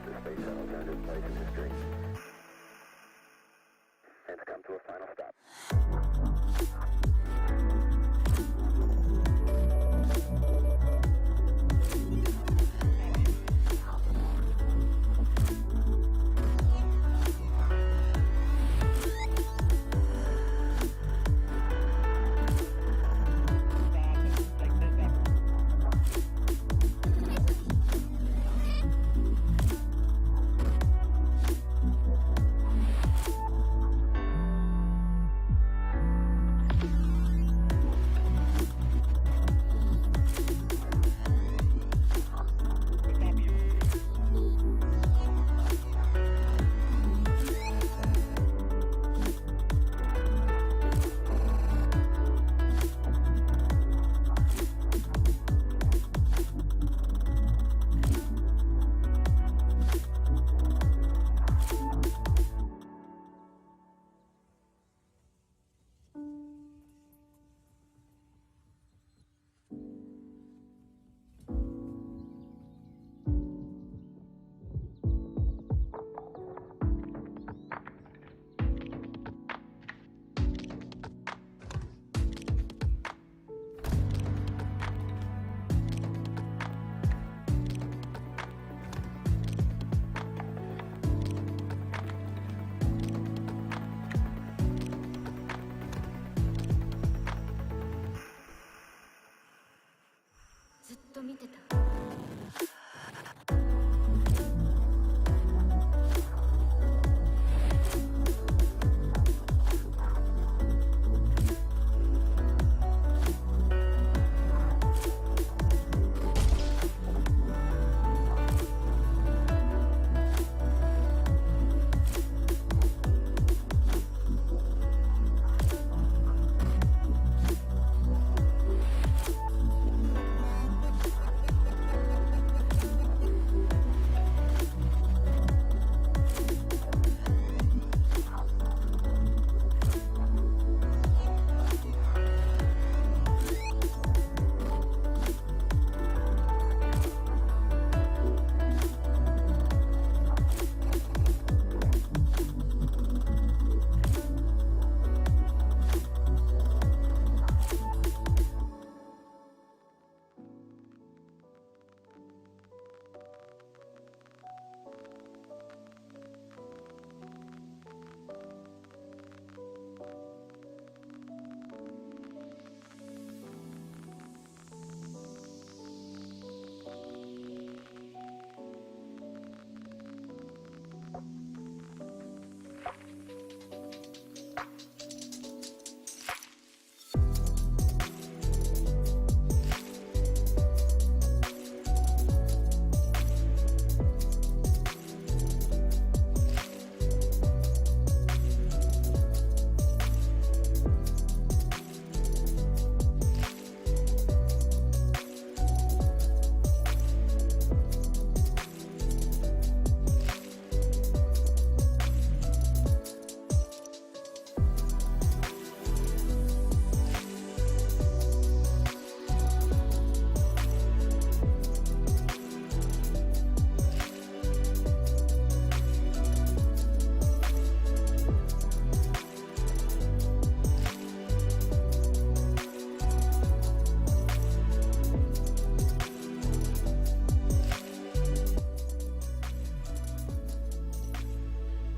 The space shuttle turned its place in history. It's come to a final stop.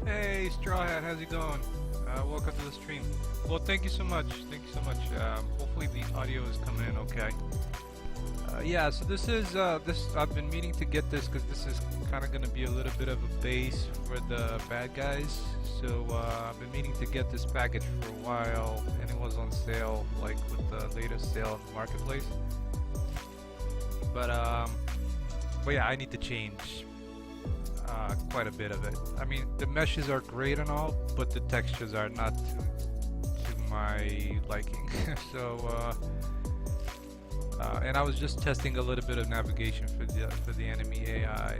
Hey, Straw Hat, how's it going? Welcome to the stream. Well, thank you so much. Thank you so much. Hopefully the audio is coming in okay. Yeah, so this is I've been meaning to get this because this is kind of going to be a little bit of a base for the bad guys. So I've been meaning to get this package for a while, and it was on sale, like with the latest sale in the marketplace. But yeah, I need to change quite a bit of it. I mean, the meshes are great and all, but the textures are not to my liking. So and I was just testing a little bit of navigation for the enemy AI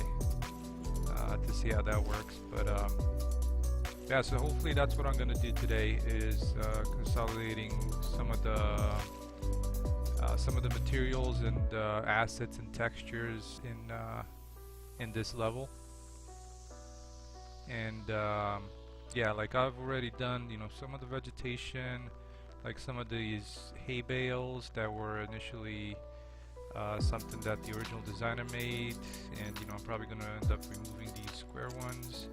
to see how that works. But yeah, so hopefully that's what I'm gonna do today, is consolidating some of the materials and assets and textures in this level. and yeah, like I've already done, you know, some of the vegetation, like some of these hay bales that were initially something that the original designer made, and you know, I'm probably gonna end up removing these square ones.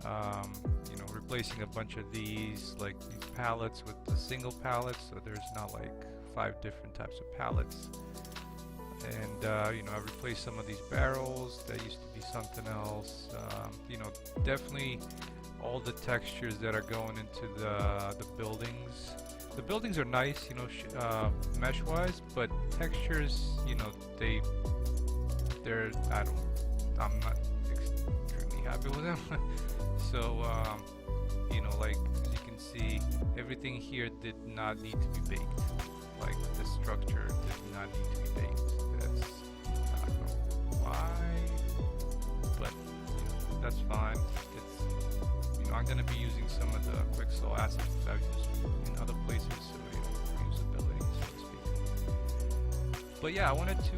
You know, replacing a bunch of these, like these pallets with the single pallets, so there's not like 5 different types of pallets. And you know, I replaced some of these barrels that used to be something else. You know, definitely all the textures that are going into the buildings. The buildings are nice, you know, mesh-wise, but textures, you know, I'm not extremely happy with them. So, you know, like as you can see, everything here did not need to be baked. Like the structure did not need to be baked. I don't know why, but you know, that's fine. It's, you know, I'm gonna be using some of the Quixel assets that I've used in other places, so you know, reusability, so to speak. But yeah, I wanted to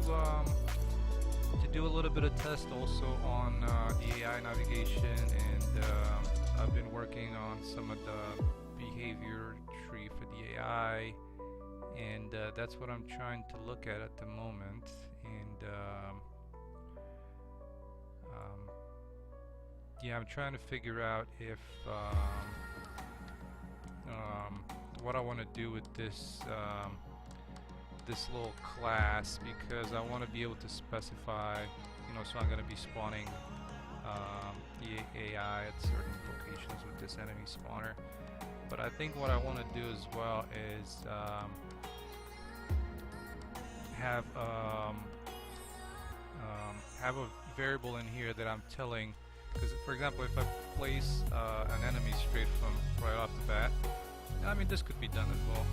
do a little bit of test also on the AI navigation, and I've been working on some of the behavior tree for the AI, and that's what I'm trying to look at the moment. And yeah, I'm trying to figure out if what I want to do with this this little class, because I want to be able to specify, you know, so I'm going to be spawning the AI at certain locations with this enemy spawner. But I think what I want to do as well is have a variable in here that I'm telling, because for example, if I place an enemy straight from right off the bat, I mean, this could be done as well.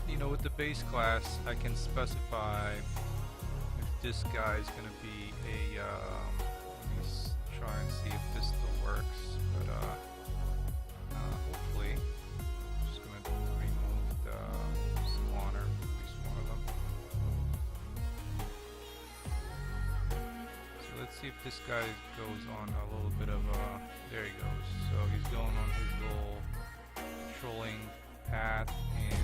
You know, with the base class, I can specify if this guy is going to be a, let me try and see if this still works, but hopefully, I'm just going to remove the spawner, at least one of them. So let's see if this guy goes on a little bit of a, there he goes, so he's going on his little trolling path, and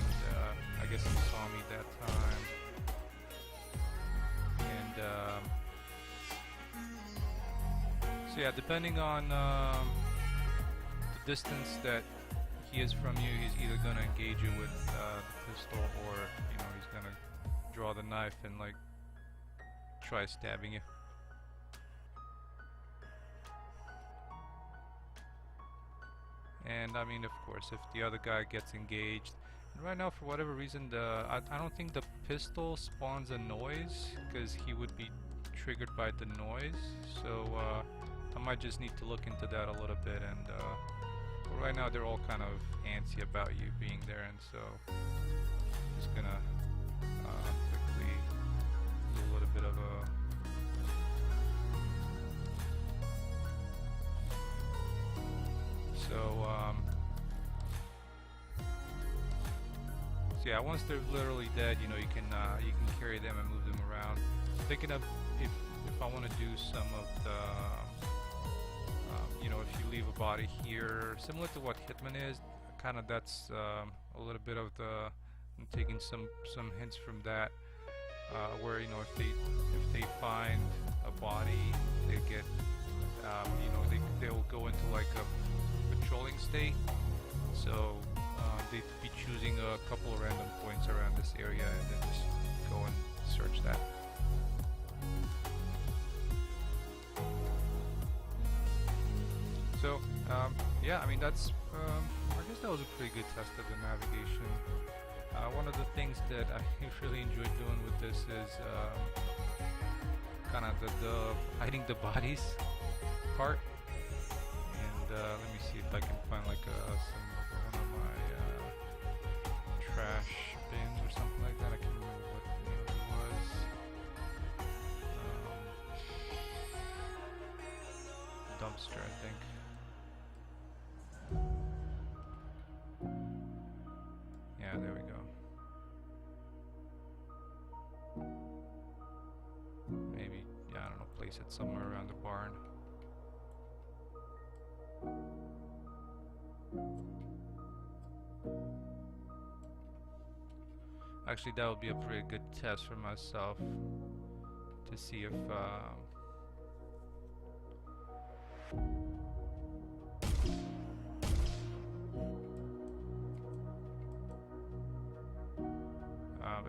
I guess he saw me that time, and so yeah, depending on the distance that he is from you, he's either gonna engage you with the pistol, or you know, he's gonna draw the knife and like try stabbing you. And I mean, of course, if the other guy gets engaged, and right now for whatever reason, I don't think the pistol spawns a noise, because he would be triggered by the noise. So I might just need to look into that a little bit. And but right now they're all kind of antsy about you being there, and so I'm just gonna quickly do a little bit of a so yeah, once they're literally dead, you know, you can carry them and move them around. Thinking of if I want to do some of the you know, if you leave a body here, similar to what Hitman is, kind of that's a little bit of the, I'm taking some hints from that, where you know, if they find a body, they get you know, they'll go into like a patrolling state, so they'd be choosing a couple of random points around this area and then just go and search that. So yeah, I mean, that's I guess that was a pretty good test of the navigation. One of the things that I really enjoyed doing with this is kind of the hiding the bodies part. And let me see if I can find like one of my trash bins or something like that. I can't remember what the name of it was. Dumpster, I think. Yeah, there we go. Maybe, yeah, I don't know, place it somewhere around the barn. Actually, that would be a pretty good test for myself to see if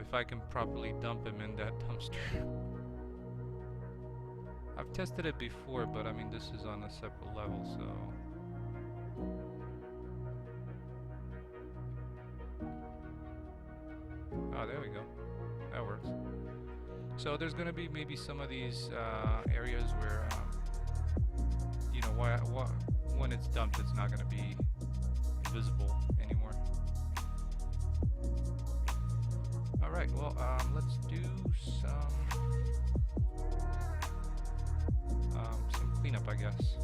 if I can properly dump him in that dumpster. I've tested it before, but I mean this is on a separate level, so oh, there we go. That works. So there's gonna be maybe some of these areas where you know, when it's dumped, it's not gonna be visible anymore. All right. Well, let's do some cleanup, I guess.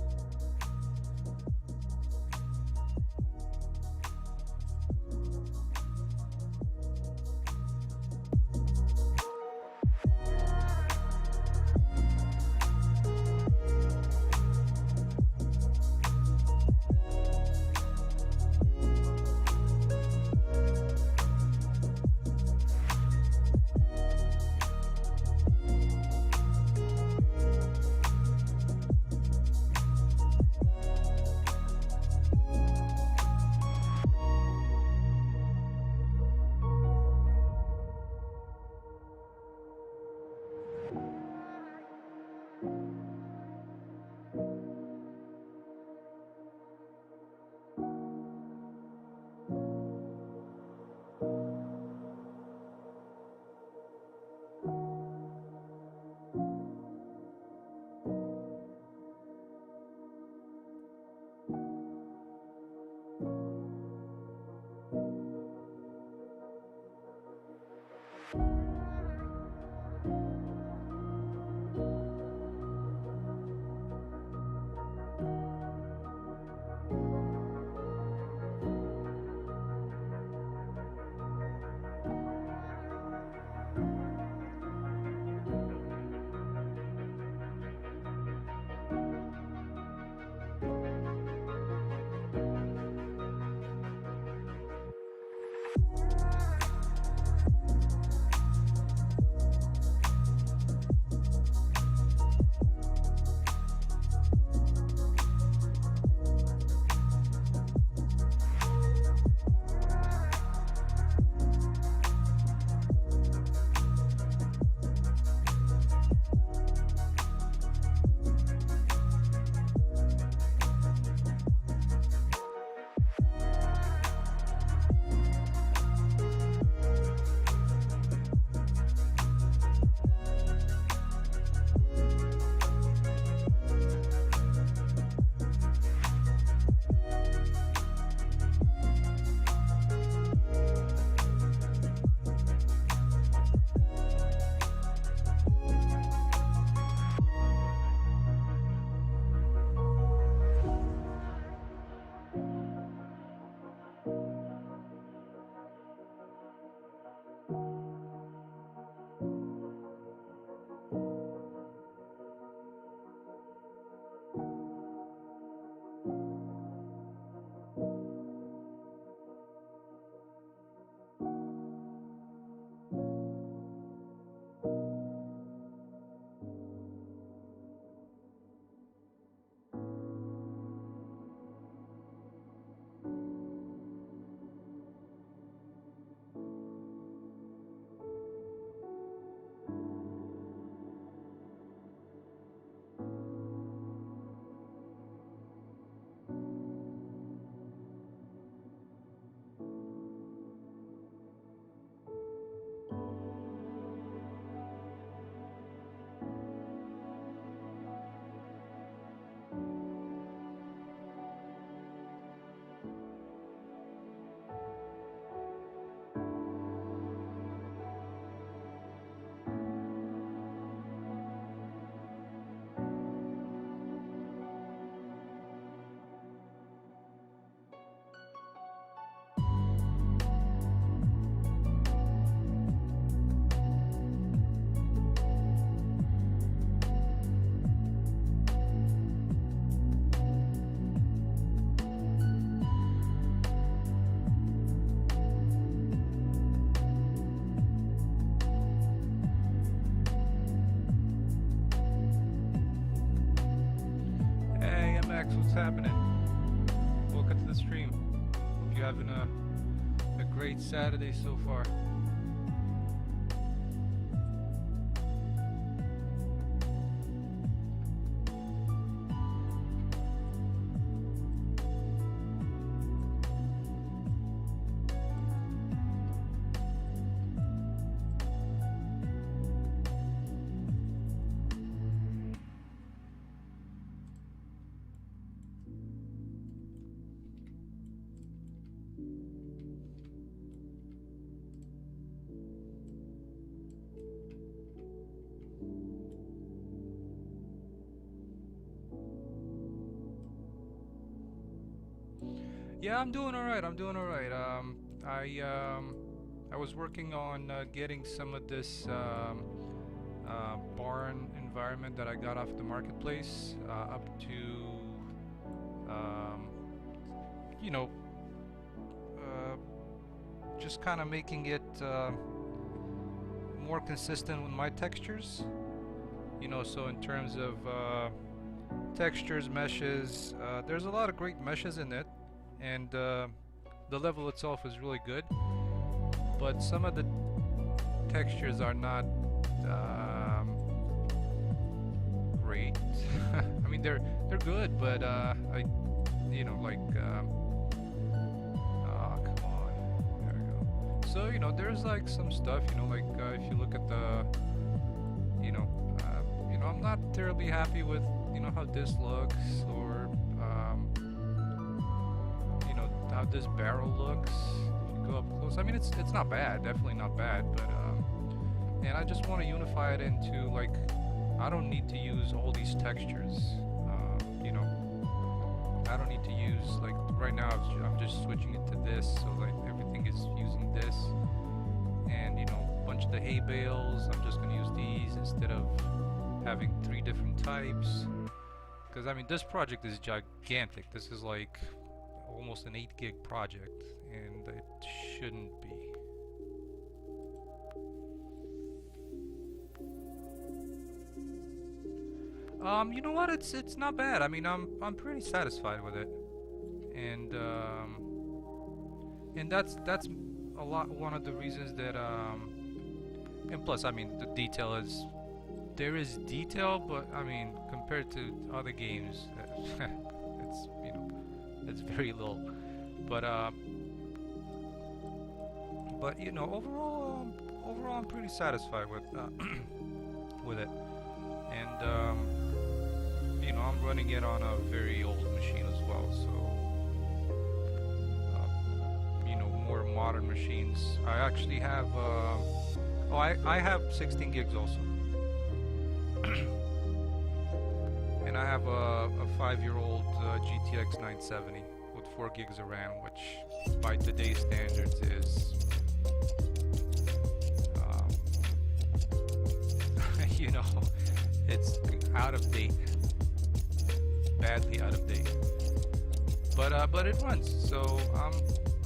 Max, what's happening? Welcome to the stream. Hope you're having a great Saturday so far. Yeah, I'm doing all right. I'm doing all right. I was working on getting some of this barn environment that I got off the marketplace up to, you know, uh, just kind of making it more consistent with my textures. You know, so in terms of textures, meshes, there's a lot of great meshes in it, and the level itself is really good, but some of the textures are not great. I mean, they're good, but you know, like oh, come on, there we go. So you know, there's like some stuff, you know, like if you look at the, you know, I'm not terribly happy with, you know, how this looks, or you know, how this barrel looks. If you go up close, I mean, it's not bad, definitely not bad, but and I just want to unify it into, like, I don't need to use all these textures. You know, I don't need to use, like, right now I'm just switching it to this, so like everything is using this, and you know, a bunch of the hay bales, I'm just gonna use these instead of having 3 different types. Because I mean, this project is gigantic. This is like almost an 8 gig project, and it shouldn't be. You know what? It's not bad. I mean, I'm pretty satisfied with it, and that's a lot, one of the reasons that and plus, I mean, the detail is, there is detail, but I mean, compared to other games, it's, you know, it's very little. But you know, overall, I'm pretty satisfied with with it, and you know, I'm running it on a very old machine as well, so you know, more modern machines. I actually have oh, I have 16 gigs also. And I have a 5-year-old GTX 970 with 4 gigs of RAM, which by today's standards is, you know, it's out of date, badly out of date. But it runs, so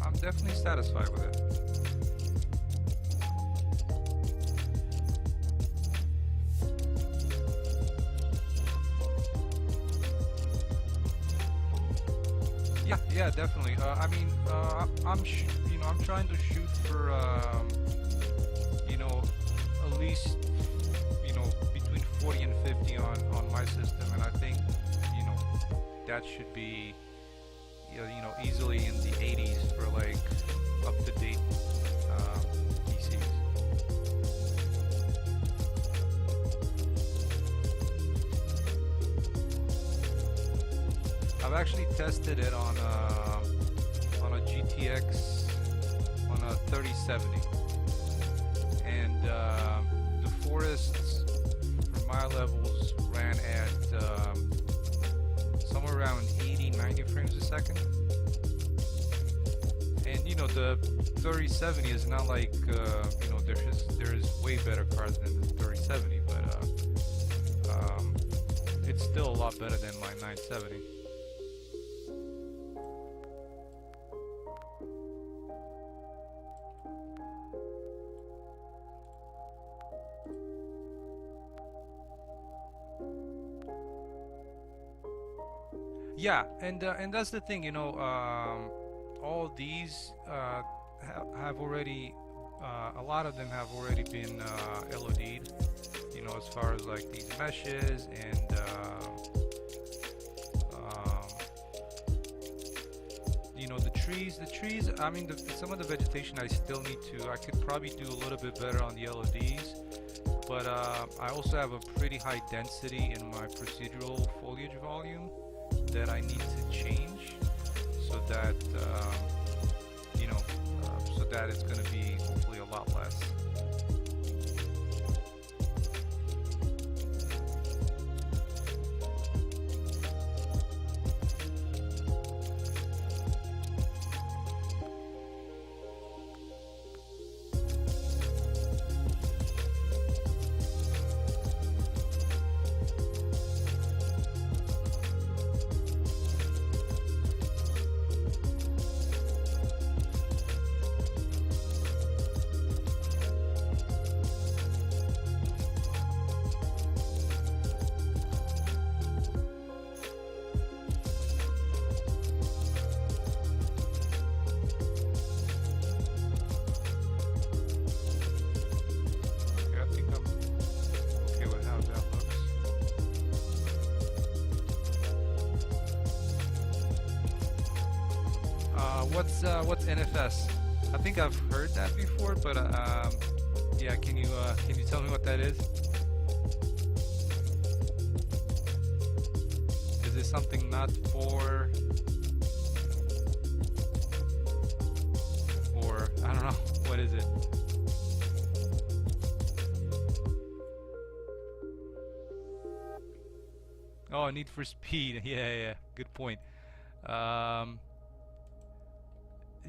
I'm definitely satisfied with it. Yeah, definitely. I mean, you know, I'm trying to shoot for, you know, at least, you know, between 40 and 50 on my system, and I think, you know, that should be, you know, easily in the 80s for like up-to-date PCs. I've actually tested it on a GTX on a 3070, and the forests for my levels ran at somewhere around 80-90 frames a second. And you know, the 3070 is not like you know, there's way better cards than the 3070, but it's still a lot better than my 970. Yeah, and that's the thing, all these have already, a lot of them have already been LOD'd, as far as like these meshes and the trees. I mean, some of the vegetation I still need to. I could probably do a little bit better on the LODs, but I also have a pretty high density in my procedural foliage volume that I need to change so that so that it's going to be hopefully a lot less. What's NFS? I think I've heard that before, but yeah, can you tell me what that is? Is this something not for, or I don't know, what is it? Oh, Need for Speed. Yeah, good point.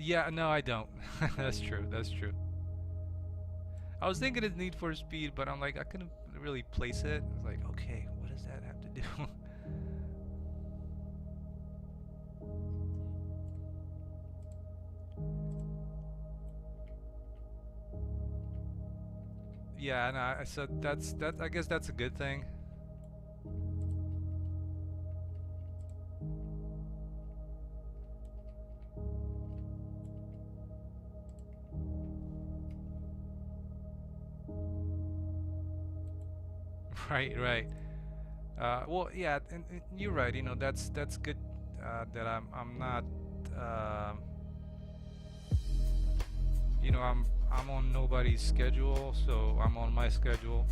Yeah, no, I don't. That's true. I was thinking it's Need for Speed, but I'm like, I couldn't really place it. I was like, okay, what does that have to do? Yeah, no, so that's I guess that's a good thing. Right. Well, yeah, and you're right. That's good. That I'm not. I'm on nobody's schedule, so I'm on my schedule.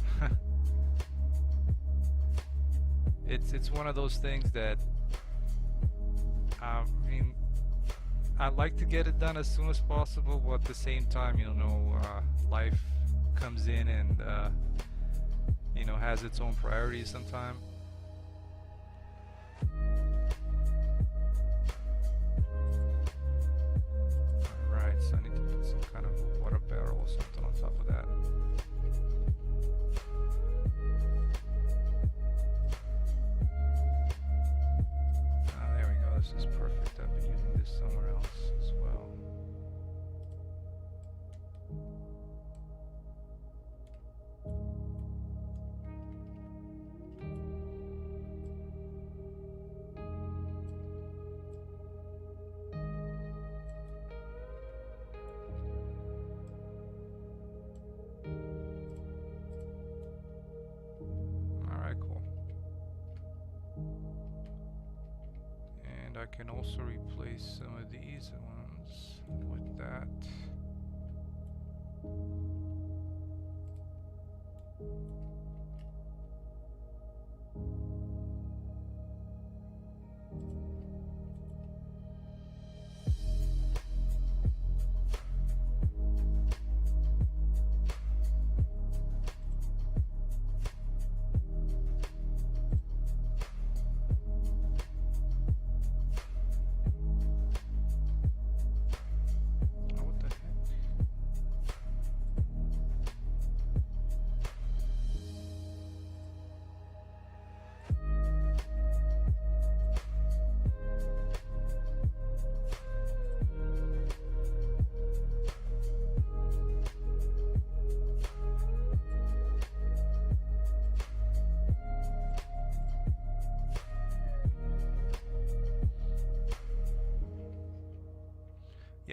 It's one of those things that. I mean, I'd like to get it done as soon as possible, but at the same time, life comes in and. Has its own priorities sometime. Alright, so I need to put some kind of water barrel or something on top of that. There we go, this is perfect. I've been using this somewhere else as well. I can also replace some of these ones with that.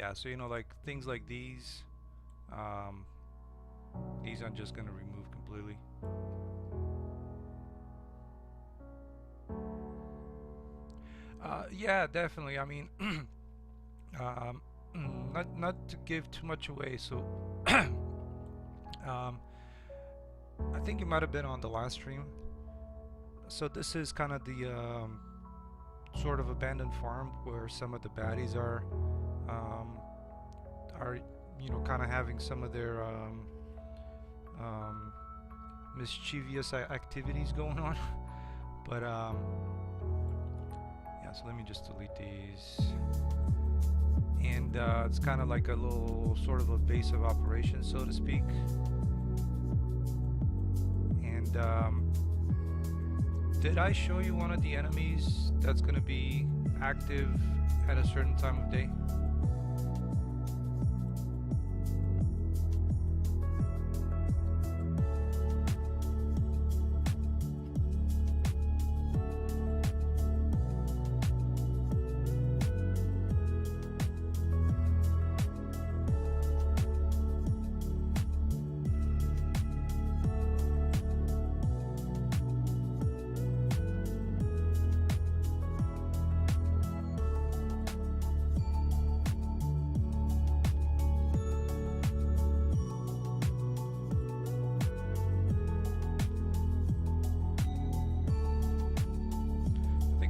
yeah, so you know, like things like these I'm just gonna remove completely. Yeah, definitely. I mean, um, not to give too much away. So, um, I think you might have been on the last stream. So this is kind of the sort of abandoned farm where some of the baddies um, are kind of having some of their um, mischievous activities going on. But yeah, so let me just delete these. And it's kind of like a little sort of a base of operations, so to speak. And did I show you one of the enemies that's going to be active at a certain time of day?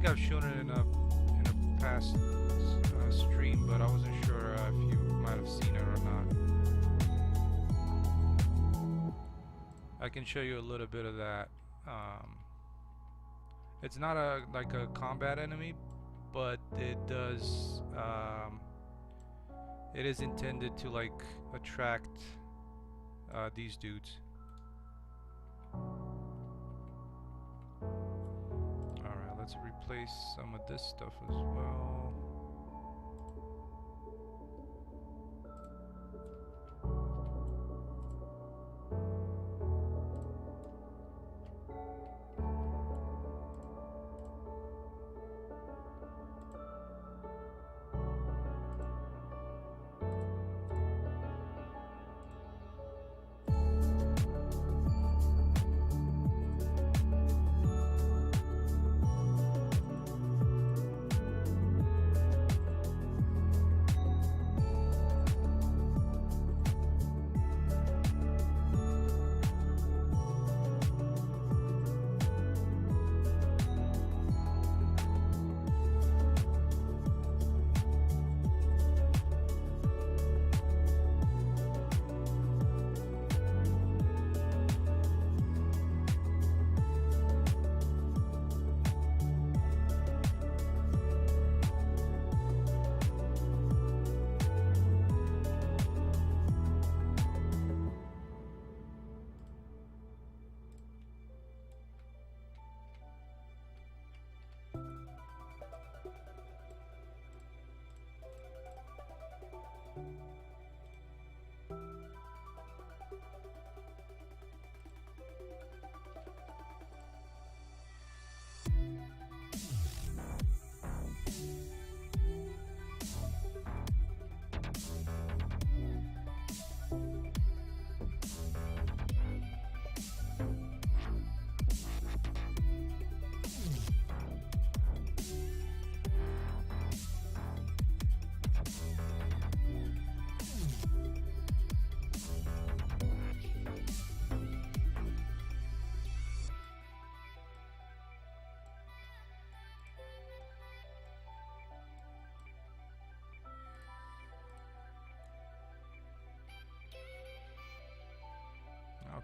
I've shown it in a past stream, but I wasn't sure if you might have seen it or not. I can show you a little bit of that. It's not like a combat enemy, but it does. It is intended to like attract these dudes. Let's replace some of this stuff as well.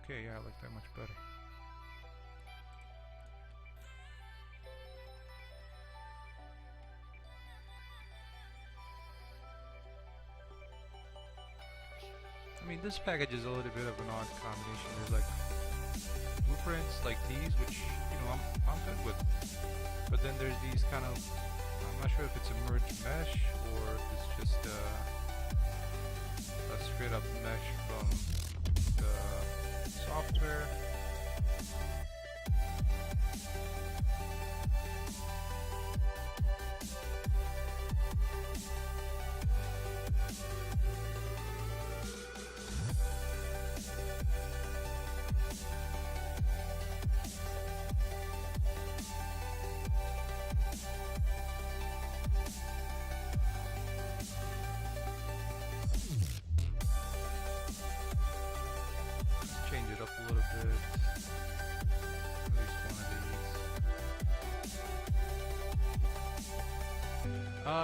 Okay, yeah, I like that much better. I mean, this package is a little bit of an odd combination. There's like blueprints like these, which I'm good with. But then there's these kind of, I'm not sure if it's a merged mesh or if it's just a straight up mesh from the software.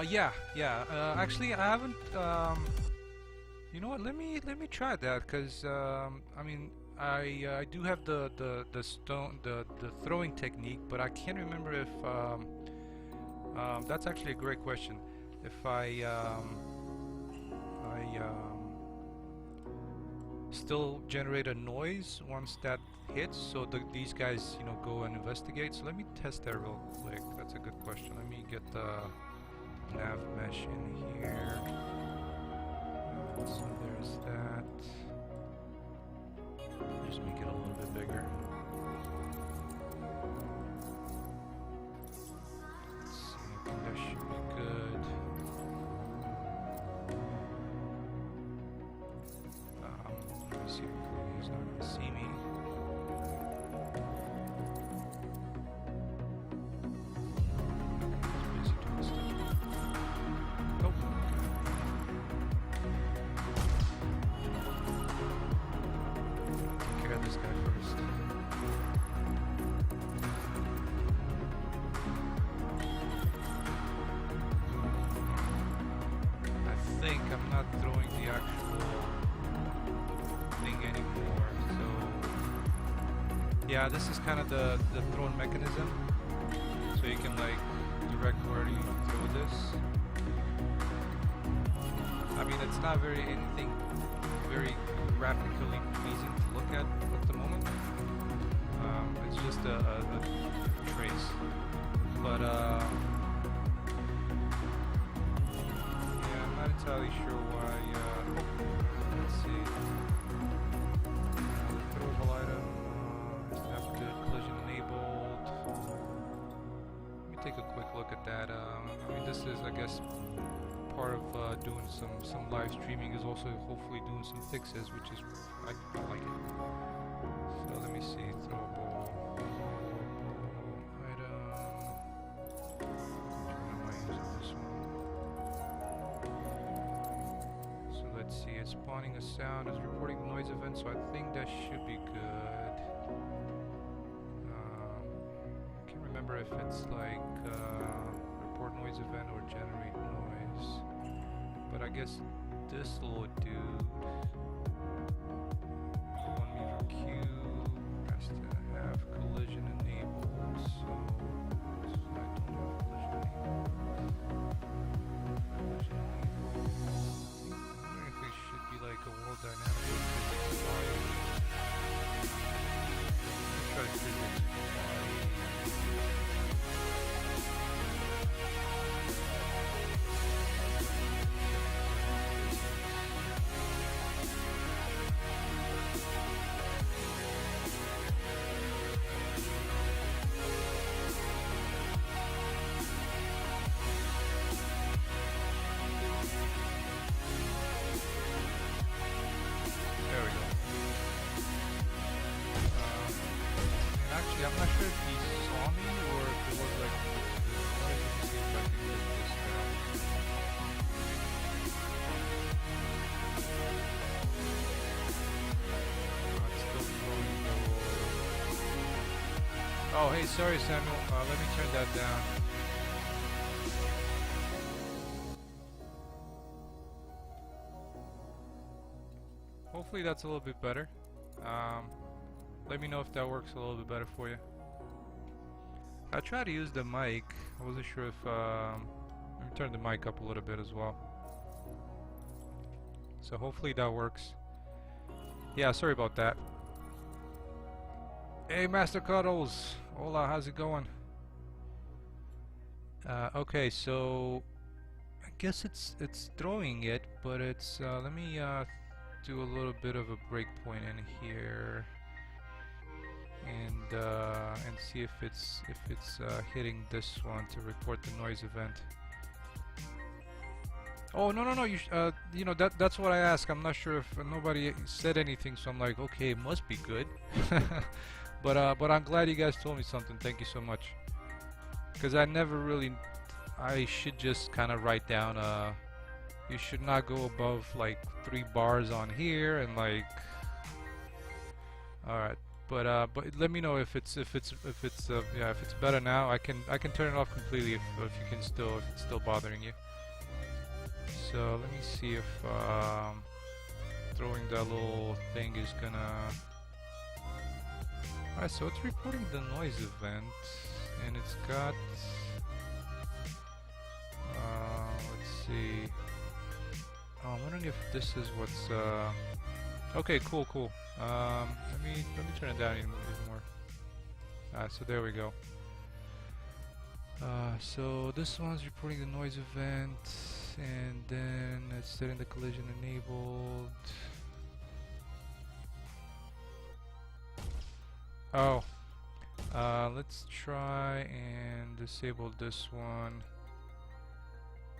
Yeah. Actually, I haven't. You know what? Let me try that, cause I mean, I do have the stone the throwing technique, but I can't remember if that's actually a great question. If I still generate a noise once that hits, so these guys, you know, go and investigate. So let me test that real quick. That's a good question. Let me get the nav mesh in here. So there's that. Just make it a little bit bigger. Let's see, I think that should be good. Let me see if he's not gonna see me. He's busy doing stuff. Nope. Take care of this guy first. I think I'm not throwing the actual thing anymore, so yeah, this is kind of the thrown mechanism, so you can like direct where you throw this. I mean, it's not anything very graphically pleasing to look at the moment. It's just a trace, but yeah, I'm not entirely sure why. Let's see. The throwable item that's good. Collision enabled. Let me take a quick look at that. I mean, this is, I guess, part of doing some live streaming is also hopefully doing some fixes, which is I like it. So let me see. Throwable item. Which one am I using this one? So let's see. It's spawning a sound. It's reporting the noise event. So I think that should be good. I can't remember if it's like report noise event or generate noise. But I guess this little dude, 1 meter cube, has to have collision enabled. So I don't have collision enabled. Collision enabled. I'm wondering if it should be like a world dynamic or physics file. Let's try physics file. There we go. And actually, I'm not sure if he saw me or if it was like. Let me see if I can get this down. It's still flowing though. Oh, hey, sorry, Samuel. Let me turn that down. Hopefully that's a little bit better. Let me know if that works a little bit better for you. I tried to use the mic. I wasn't sure if let me turn the mic up a little bit as well. So hopefully that works. Yeah, sorry about that. Hey, Master Cuddles. Hola, how's it going? Okay, so I guess it's throwing it, but it's let me do a little bit of a breakpoint in here and see if it's hitting this one to report the noise event. Oh, no, you know, that's what I asked. I'm not sure if nobody said anything, so I'm like, okay, it must be good. but I'm glad you guys told me something. Thank you so much. Because I never really, I should just kind of write down you should not go above like 3 bars on here and like, alright, But let me know if it's yeah, if it's better now. I can turn it off completely if you can still, if it's still bothering you. So let me see if throwing that little thing is gonna. Alright, so it's reporting the noise event, and it's got. Let's see. Oh, I'm wondering if this is what's. Okay, cool. Let me turn it down even more. So there we go. So this one's reporting the noise event, and then it's setting the collision enabled. Oh, let's try and disable this one.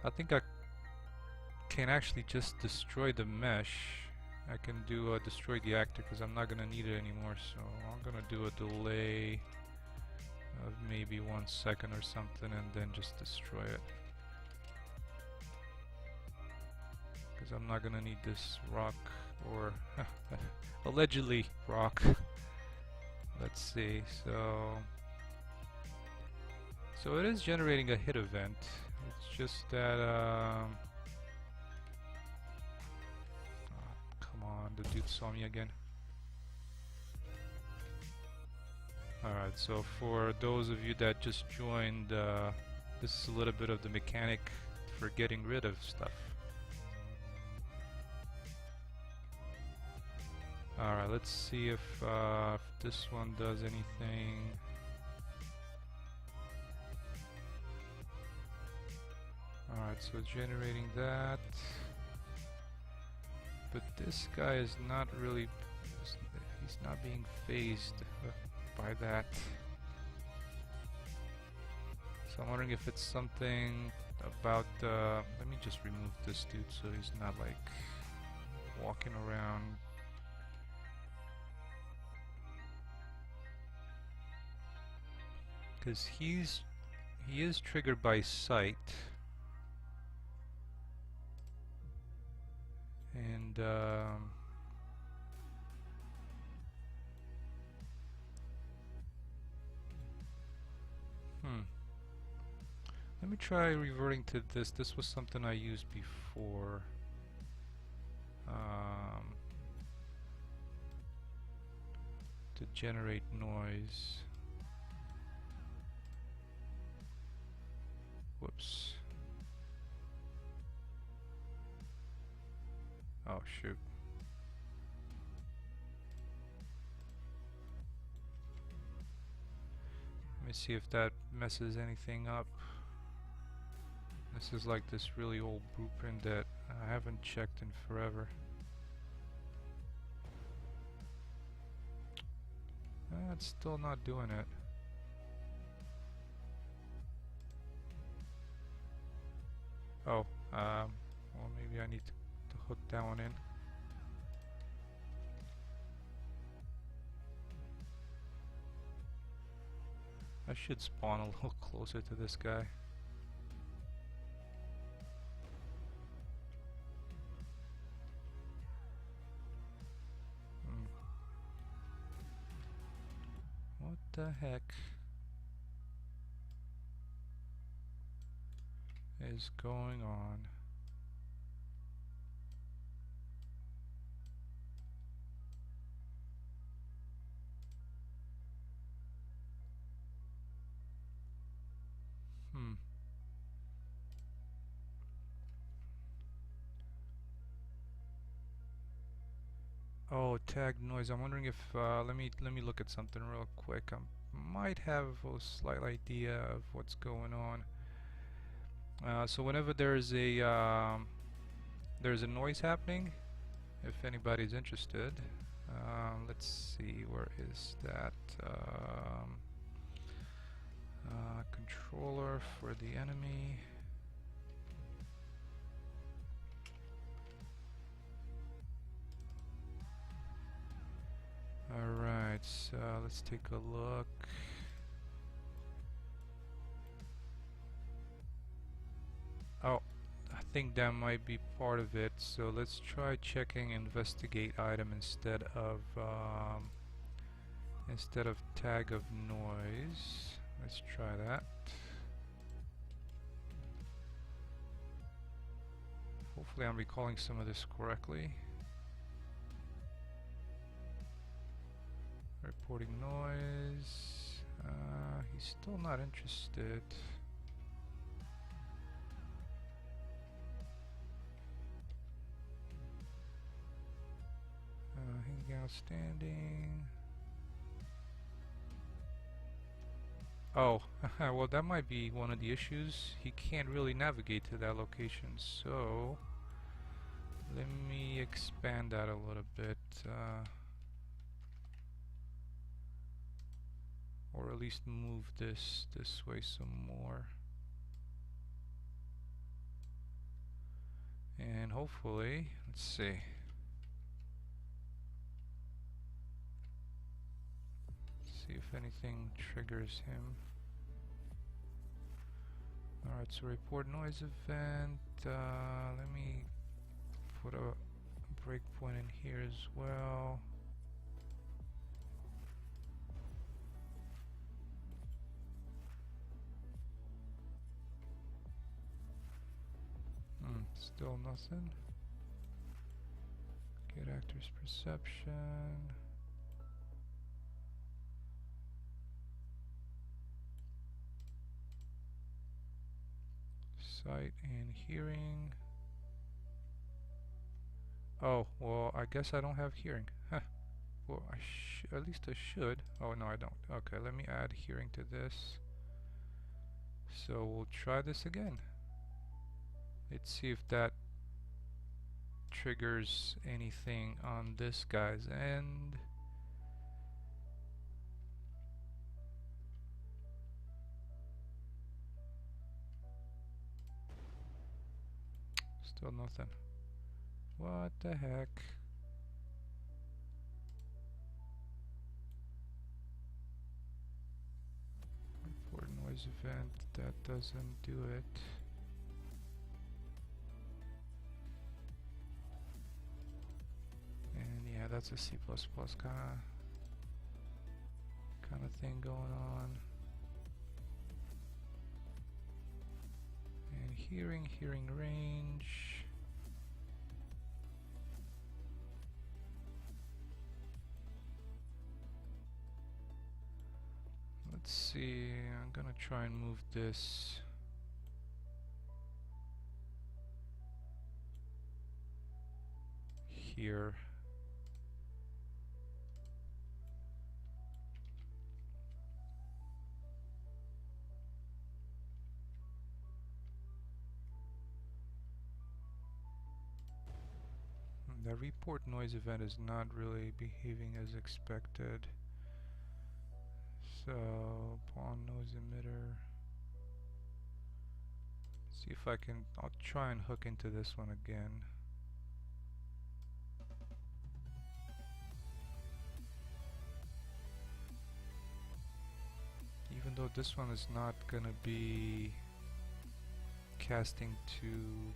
I think I can actually just destroy the mesh. I can do destroy the actor because I'm not gonna need it anymore, so I'm gonna do a delay of maybe 1 second or something and then just destroy it, because I'm not gonna need this rock, or allegedly rock. Let's see, so it is generating a hit event. It's just that come on, the dude saw me again. Alright, so for those of you that just joined, this is a little bit of the mechanic for getting rid of stuff. Alright, let's see if this one does anything. Alright, so generating that. But this guy is not really, he's not being phased by that. So I'm wondering if it's something about, let me just remove this dude so he's not like walking around. Because he is triggered by sight. And let me try reverting to this. This was something I used before. To generate noise. Whoops. Oh shoot. Let me see if that messes anything up. This is like this really old blueprint that I haven't checked in forever. It's still not doing it. Oh, well, maybe I need to hook that one in. I should spawn a little closer to this guy. What the heck is going on? Oh, tag noise. I'm wondering if let me look at something real quick. I might have a slight idea of what's going on. So whenever there's a noise happening, if anybody's interested, let's see, where is that controller for the enemy? Alright, so let's take a look. Oh, I think that might be part of it, so let's try checking investigate item instead of instead of tag of noise. Let's try that. Hopefully I'm recalling some of this correctly. Reporting noise. He's still not interested. Anything outstanding? Oh, well, that might be one of the issues. He can't really navigate to that location, so let me expand that a little bit, or at least move this way some more, and hopefully, let's see. See if anything triggers him. Alright, so report noise event. Let me put a breakpoint in here as well. Still nothing. Get actor's perception. Sight and hearing. Oh, well, I guess I don't have hearing. Huh. Well, at least I should. Oh, no, I don't. Okay, let me add hearing to this. So we'll try this again. Let's see if that triggers anything on this guy's end. Still nothing. What the heck? Report noise event. That doesn't do it. And yeah, that's a C++ kind of thing going on. And hearing range. Let's see, I'm gonna try and move this here. The report noise event is not really behaving as expected. So, pawn noise emitter. See if I'll try and hook into this one again. Even though this one is not gonna be casting to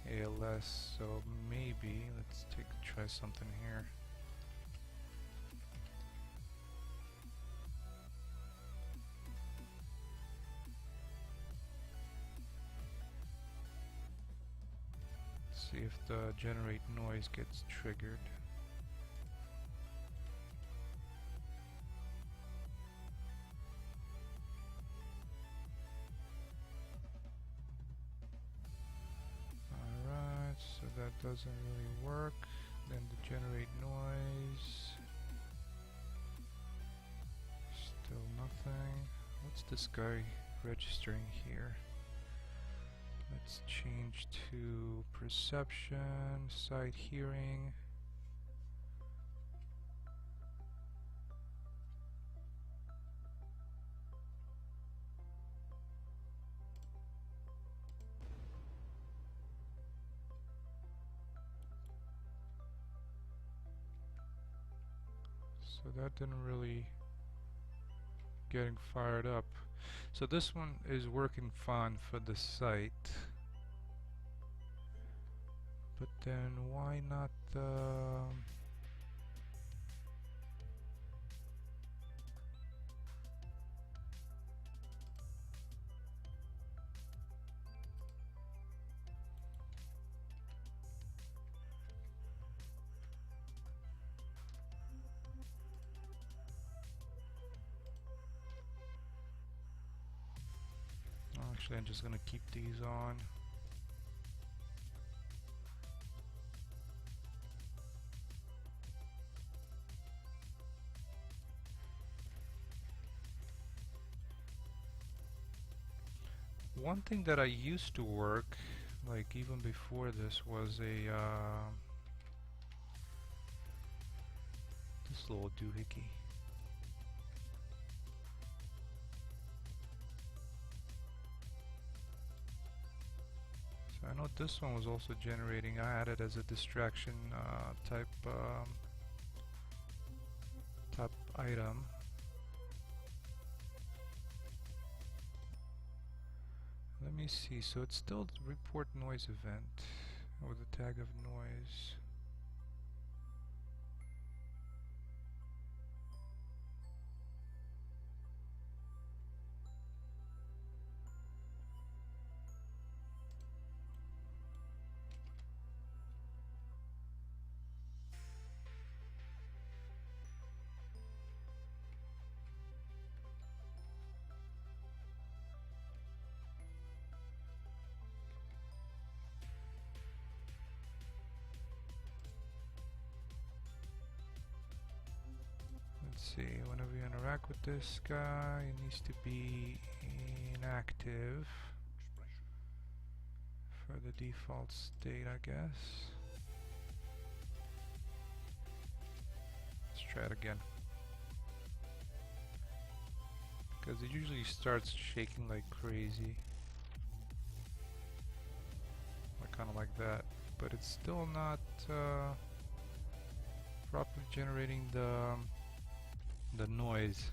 ALS, so maybe let's try something here. See if the generate noise gets triggered. Alright, so that doesn't really work. Then the generate noise. Still nothing. What's this guy registering here? Let's change to perception, sight, hearing. So that didn't really getting fired up. So this one is working fine for the sight. But then why not Actually, I'm just gonna keep these on. One thing that I used to work, like even before this, was a this little doohickey. So I know this one was also generating. I added as a distraction type item. Let me see. So it's still the report noise event with the tag of noise. Let's see, whenever you interact with this guy, it needs to be inactive for the default state, I guess. Let's try it again. Because it usually starts shaking like crazy. Kind of like that. But it's still not properly generating the noise.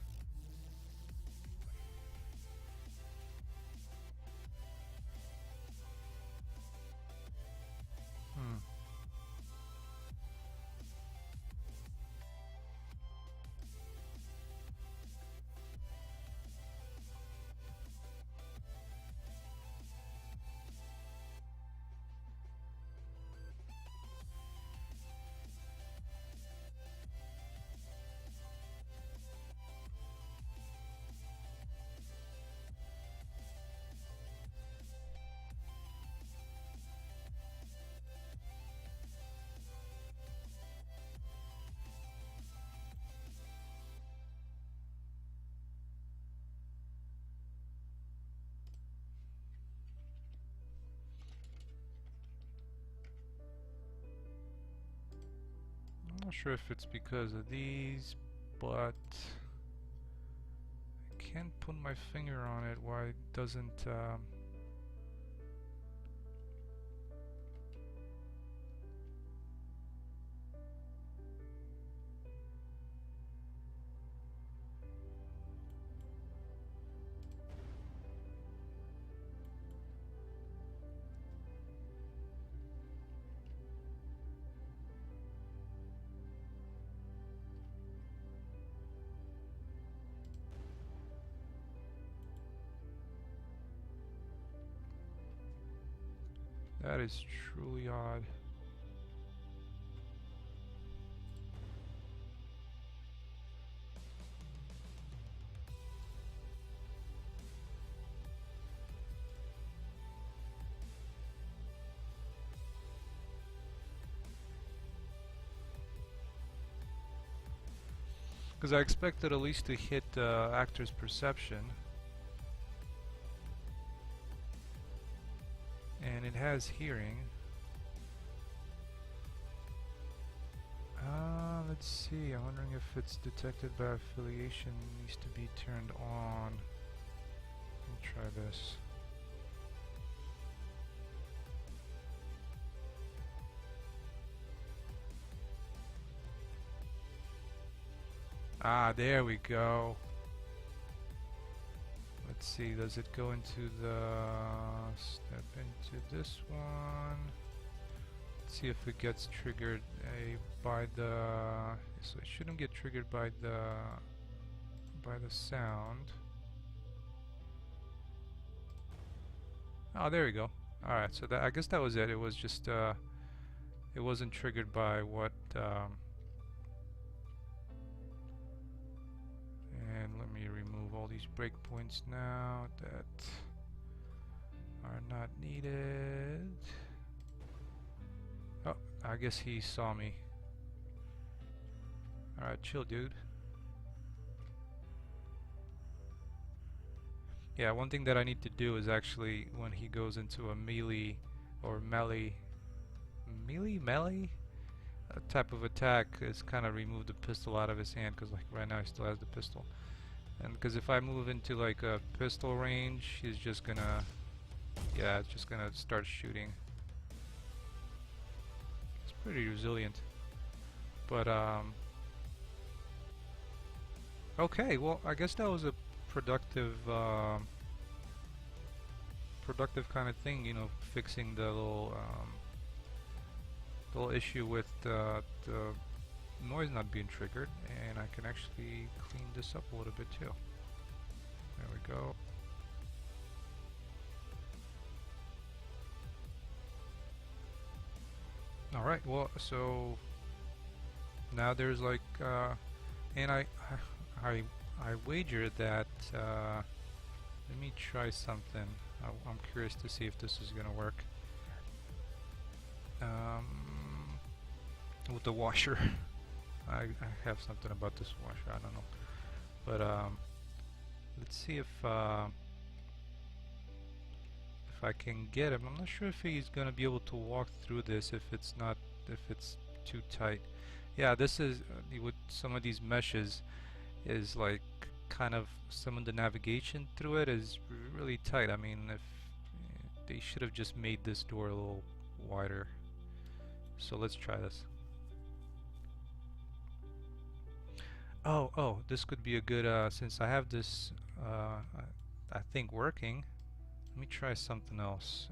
I'm not sure if it's because of these, but I can't put my finger on it why it doesn't that is truly odd. Because I expected at least to hit actor's perception. And it has hearing. Let's see, I'm wondering if it's detected by affiliation, needs to be turned on. Let me try this. Ah, there we go. Let's see, does it go into the step into this one? Let's see if it gets triggered by the, so it shouldn't get triggered by the sound. Oh, there we go. All right, so that, I guess that was it. It was just it wasn't triggered by what and let me remove all these breakpoints now. That are not needed. Oh, I guess he saw me. Alright, chill, dude. Yeah, one thing that I need to do is actually when he goes into a melee or melee type of attack is kind of remove the pistol out of his hand, because like right now he still has the pistol. And because if I move into like a pistol range, he's just gonna, yeah, it's just gonna start shooting. It's pretty resilient. But okay, well I guess that was a productive productive kind of thing, you know, fixing the little issue with the noise not being triggered, and I can actually clean this up a little bit too. There we go. Alright, well, so now there's like and I wager that let me try something. I'm curious to see if this is gonna work with the washer. I have something about this washer, I don't know, but let's see if I can get him. I'm not sure if he's gonna be able to walk through this if it's too tight. Yeah, this is with some of these meshes is like kind of some of the navigation through it is really tight. I mean, if they should have just made this door a little wider. So let's try this. Oh, this could be a good since I have this I think working. Let me try something else.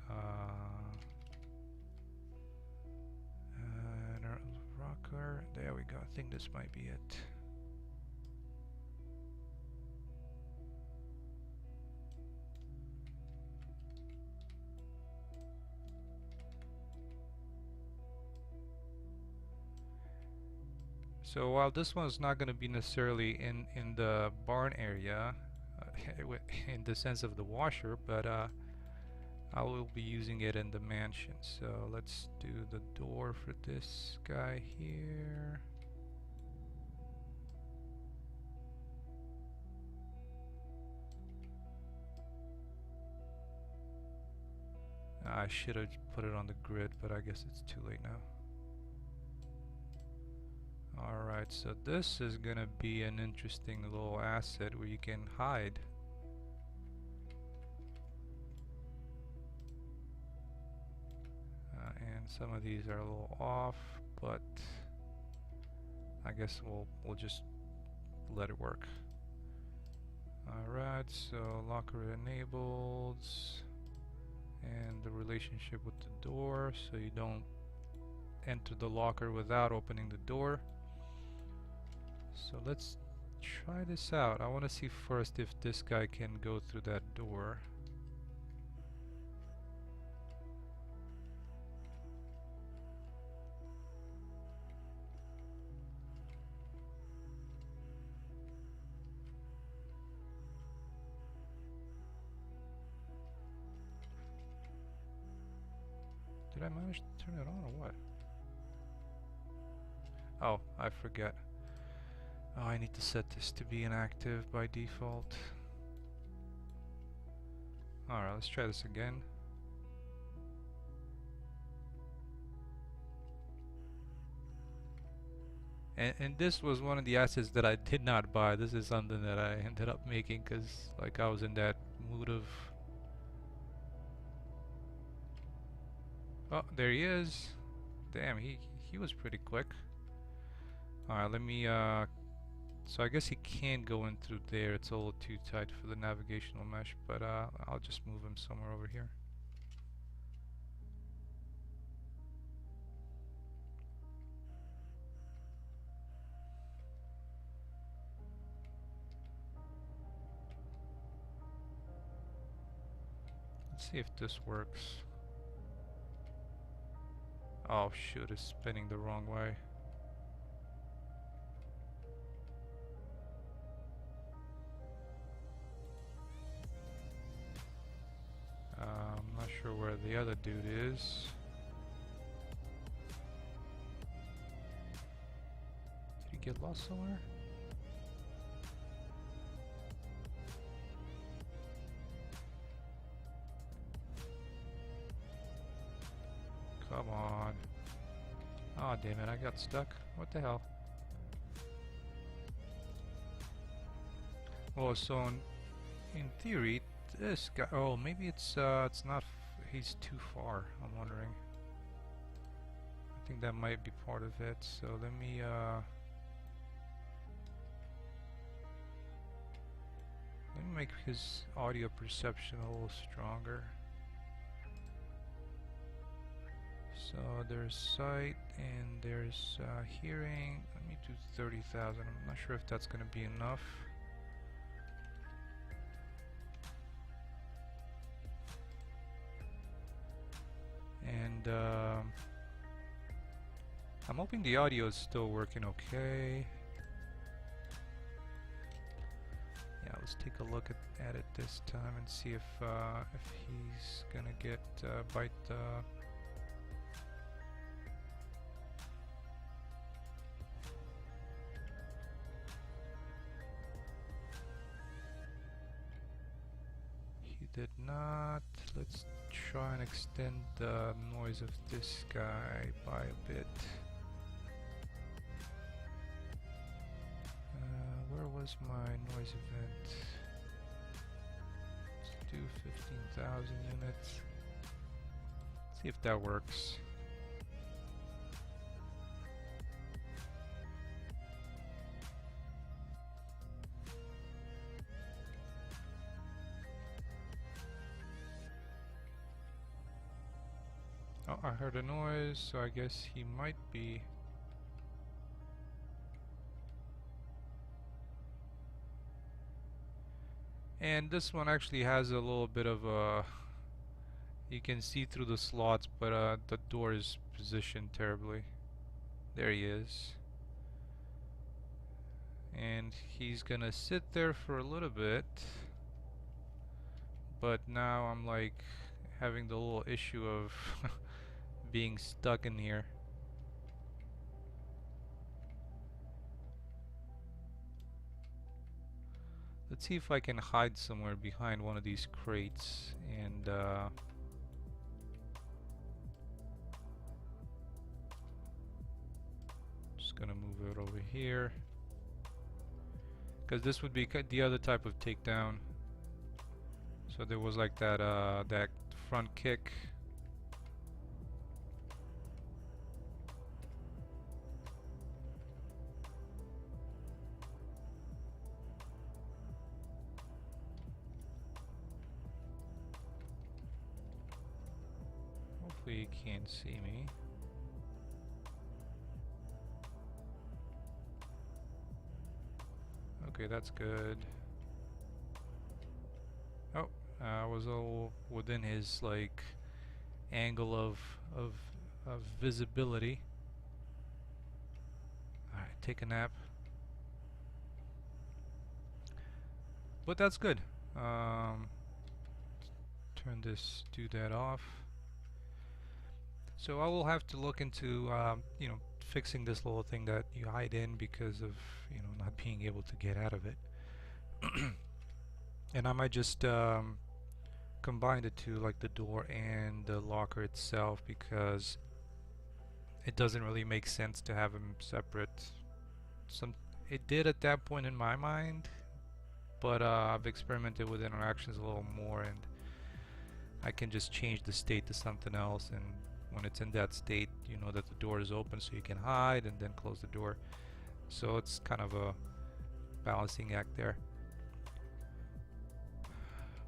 Rocker. There we go. I think this might be it. So while this one's not going to be necessarily in the barn area, in the sense of the washer, but I will be using it in the mansion. So let's do the door for this guy here. I should have put it on the grid, but I guess it's too late now. Alright, so this is gonna be an interesting little asset where you can hide. And some of these are a little off, but I guess we'll just let it work. Alright, so locker enabled, and the relationship with the door, so you don't enter the locker without opening the door. So let's try this out. I want to see first if this guy can go through that door. Did I manage to turn it on or what? Oh, I forget. Oh, I need to set this to be inactive by default. Alright, let's try this again. And this was one of the assets that I did not buy. This is something that I ended up making because like I was in that mood of... Oh, there he is. Damn, he was pretty quick. Alright, let me so I guess he can't go in through there. It's a little too tight for the navigational mesh, but I'll just move him somewhere over here. Let's see if this works. Oh shoot, it's spinning the wrong way. I'm not where the other dude is. Did he get lost somewhere? Come on. Oh damn it, I got stuck. What the hell? Oh, so in theory, this guy. Oh, maybe it's not. He's too far. I'm wondering. I think that might be part of it. So let me make his audio perception a little stronger. So there's sight and there's hearing. Let me do 30,000. I'm not sure if that's going to be enough. And I'm hoping the audio is still working okay. Yeah, let's take a look at it this time and see if he's gonna get bite the. He did not. Let's try and extend the noise of this guy by a bit. Where was my noise event? Let's do 15,000 units. See if that works. Oh, I heard a noise, so I guess he might be. And this one actually has a little bit of a. You can see through the slots, but the door is positioned terribly. There he is. And he's gonna sit there for a little bit. But now I'm like having the little issue of being stuck in here. Let's see if I can hide somewhere behind one of these crates and just gonna move it over here because this would be the other type of takedown. So there was like that that front kick. Hopefully he can't see me. Okay, that's good. Oh, I was all within his like angle of visibility. Alright, take a nap. But that's good. Turn this, do that off. So I will have to look into, you know, fixing this little thing that you hide in because of, you know, not being able to get out of it. And I might just combine the two, like the door and the locker itself, because it doesn't really make sense to have them separate. It did at that point in my mind, but I've experimented with interactions a little more, and I can just change the state to something else, and when it's in that state, you know that the door is open so you can hide and then close the door. So it's kind of a balancing act there.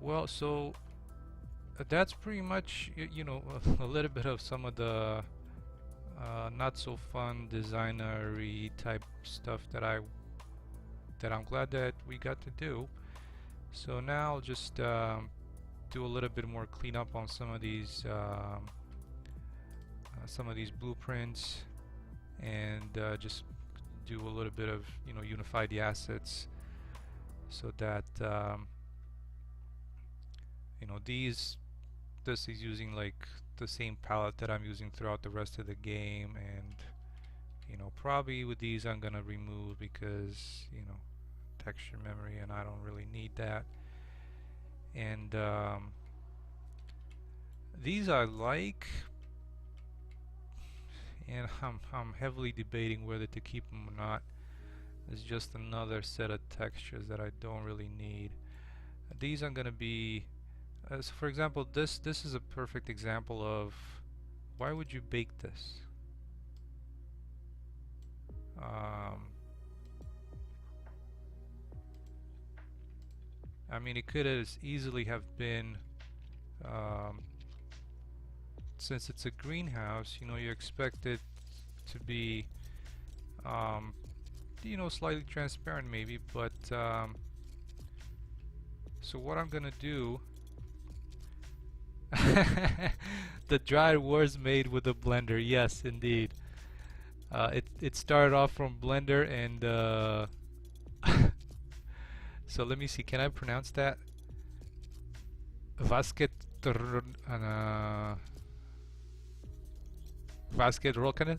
Well, so that's pretty much, you know, a little bit of some of the not so fun designery type stuff that I'm glad that we got to do. So now I'll just do a little bit more cleanup on some of these blueprints, and just do a little bit of, you know, unify the assets so that you know, these this is using like the same palette that I'm using throughout the rest of the game, and you know, probably with these I'm gonna remove because, you know, texture memory, and I don't really need that. And these I like, and I'm heavily debating whether to keep them or not. It's just another set of textures that I don't really need. These are gonna be, so for example, this is a perfect example of why would you bake this? I mean, it could as easily have been, since it's a greenhouse, you know, you expect it to be, you know, slightly transparent maybe, but so what I'm gonna do, the dryer was made with a blender. Yes, indeed. It started off from Blender, and so let me see. Can I pronounce that? Vasket Vasket Rocker.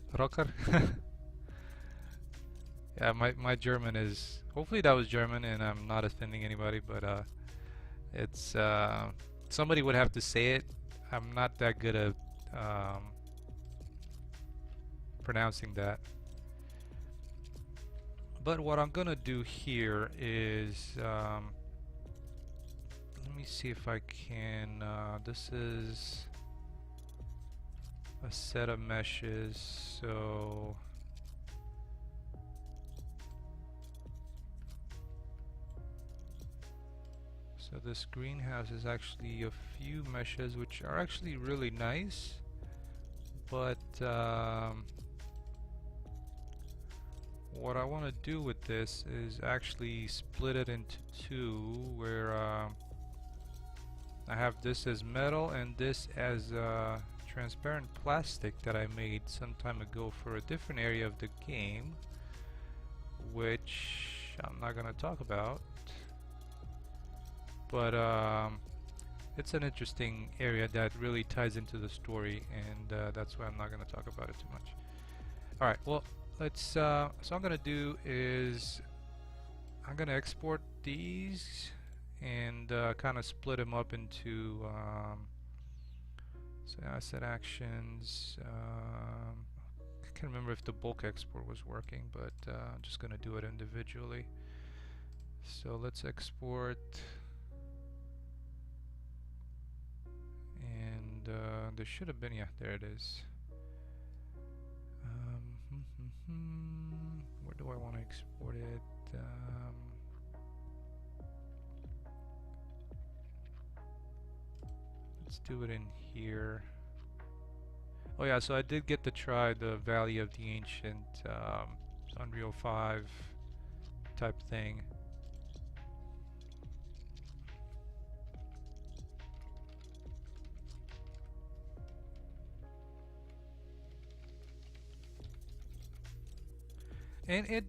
Yeah, my German is. Hopefully that was German, and I'm not offending anybody. But it's somebody would have to say it. I'm not that good at pronouncing that. But what I'm gonna do here is, let me see if I can, this is a set of meshes, so this greenhouse is actually a few meshes which are actually really nice, but what I want to do with this is actually split it into two, where I have this as metal and this as transparent plastic that I made some time ago for a different area of the game, which I'm not gonna talk about, but it's an interesting area that really ties into the story, and that's why I'm not gonna talk about it too much. Alright, well, let's so I'm gonna do is I'm gonna export these and kind of split them up into so asset actions. I can't remember if the bulk export was working, but I'm just gonna do it individually. So let's export, and there should have been, yeah, there it is. Where do I want to export it? Let's do it in here. Oh yeah, so I did get to try the Valley of the Ancient, Unreal 5 type thing. And it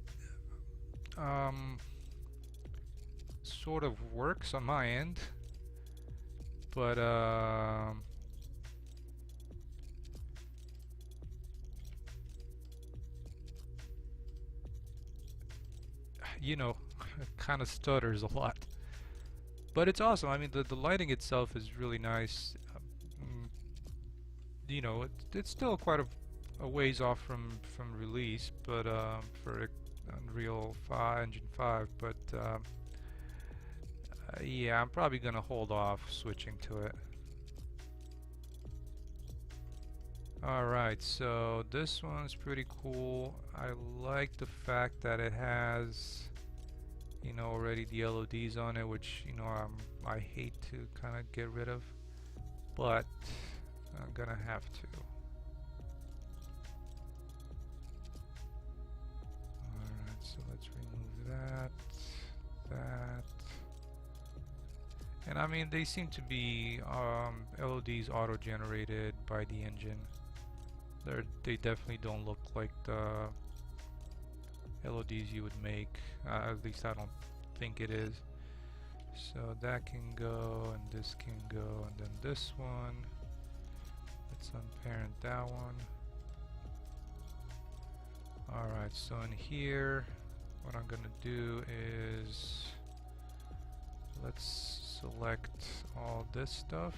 sort of works on my end, but you know, it kind of stutters a lot. But it's awesome. I mean, the lighting itself is really nice. You know, it's still quite a ways off from release, but for Unreal 5 Engine 5, but yeah, I'm probably gonna hold off switching to it. Alright, so this one's pretty cool. I like the fact that it has, you know, already the LODs on it, which, you know, I hate to kind of get rid of, but I'm gonna have to. Alright, so let's remove that. And I mean, they seem to be LODs auto-generated by the engine. They definitely don't look like the LODs you would make. At least I don't think it is. So that can go, and this can go, and then this one. Let's unparent that one. Alright, so in here, what I'm gonna do is let's select all this stuff.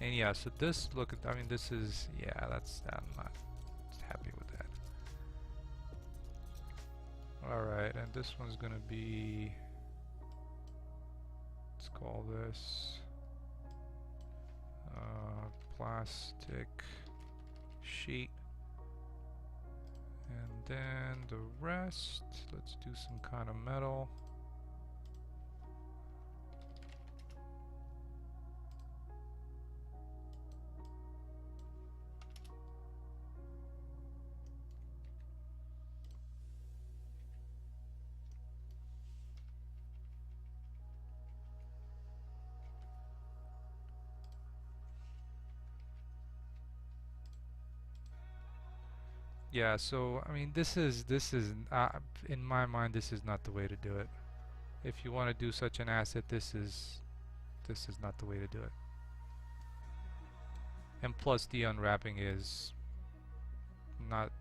And yeah, so this, look at, I mean, this is, yeah, I'm not happy with that. Alright, and this one's gonna be, let's call this plastic sheet. And then the rest, let's do some kind of metal. Yeah, so I mean, this is in my mind, this is not the way to do it. If you want to do such an asset, this is not the way to do it. And plus, the unwrapping is not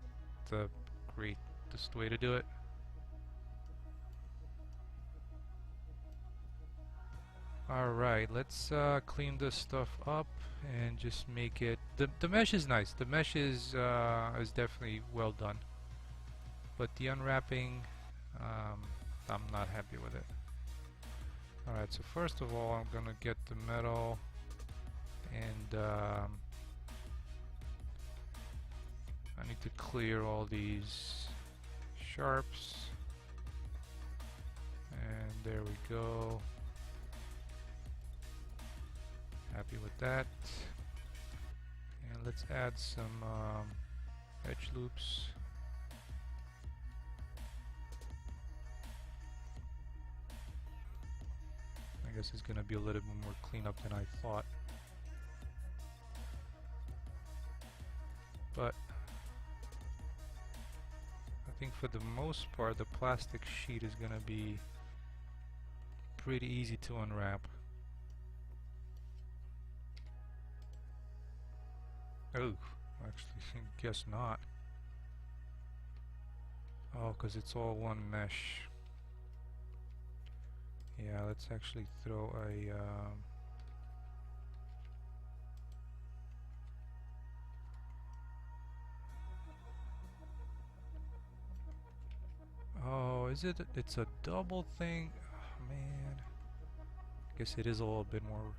the greatest way to do it. Alright, let's clean this stuff up and just make it... The mesh is nice. The mesh is definitely well done. But the unwrapping, I'm not happy with it. Alright, so first of all, I'm gonna get the metal and I need to clear all these sharps. And there we go. Happy with that. And let's add some edge loops. I guess it's gonna be a little bit more cleanup than I thought. But I think for the most part the plastic sheet is gonna be pretty easy to unwrap. Oh, actually, guess not. Oh, because it's all one mesh. Yeah, let's actually throw a... Oh, is it? It's a double thing? Oh, man. I guess it is a little bit more...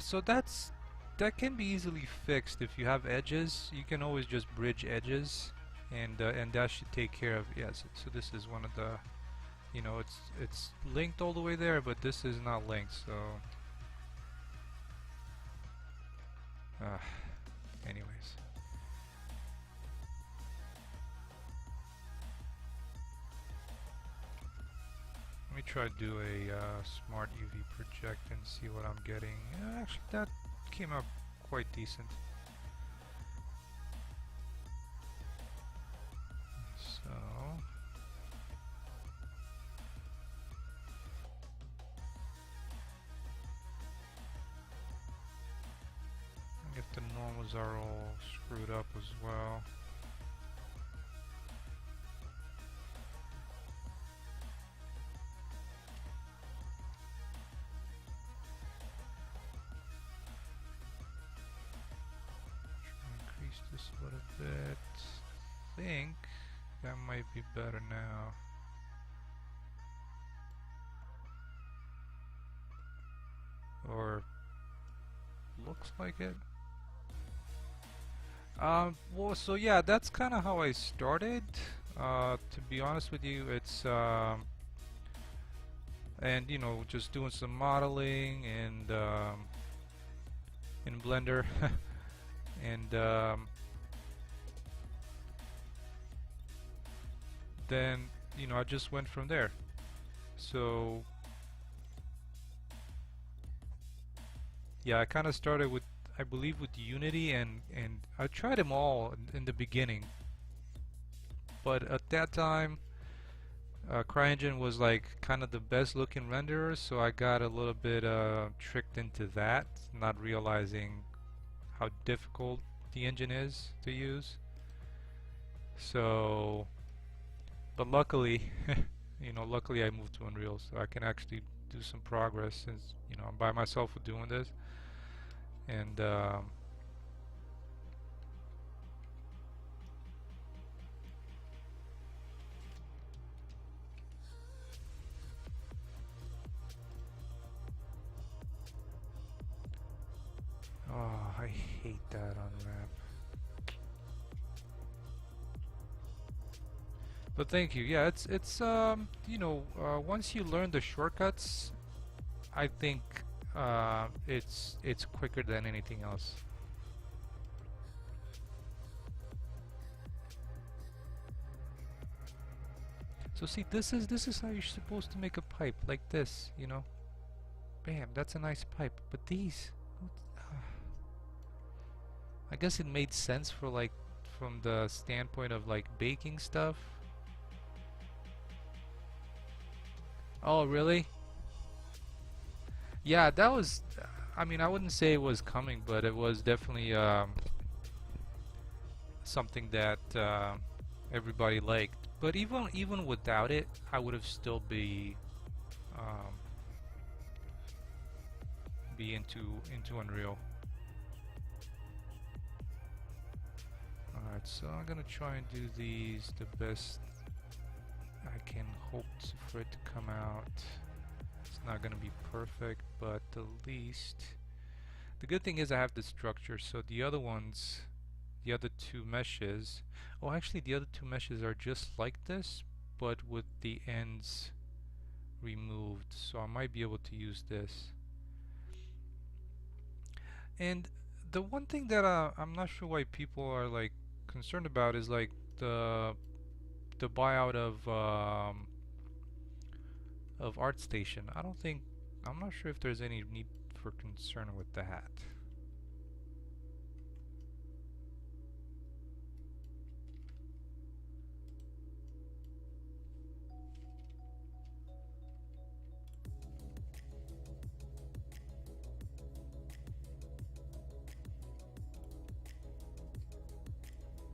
So that can be easily fixed if you have edges. You can always just bridge edges, and that should take care of. Yes. So this is one of the, you know, it's linked all the way there, but this is not linked. So, anyways. Let me try to do a smart UV project and see what I'm getting. Actually, that came out quite decent. So I guess the normals are all screwed up as well. This a little bit. I think that might be better now. Or looks like it. Well, so yeah, that's kind of how I started. To be honest with you, it's and you know, just doing some modeling and in Blender and then you know I just went from there. So yeah, I kind of started with, I believe, with Unity, and I tried them all in the beginning, but at that time, CryEngine was like kind of the best looking renderer, so I got a little bit tricked into that, not realizing how difficult the engine is to use. So, but luckily, luckily I moved to Unreal, so I can actually do some progress since, I'm by myself with doing this. And oh, I hate that unwrap. But thank you. Yeah, it's once you learn the shortcuts, I think it's quicker than anything else. So see, this is how you're supposed to make a pipe, like this, Bam, that's a nice pipe. But these, I guess it made sense for like from the standpoint of like baking stuff. Oh, really? Yeah, that was. I mean, I wouldn't say it was coming, but it was definitely something that everybody liked. But even without it, I would have still be into Unreal. Alright, so I'm gonna try and do these the best I can hope for it to come out. It's not gonna be perfect, but the least. The good thing is I have the structure, so the other ones, the other two meshes, oh actually the other two meshes are just like this, but with the ends removed, so I might be able to use this. And the one thing that I'm not sure why people are like concerned about is like the buyout of ArtStation. I'm not sure if there's any need for concern with that.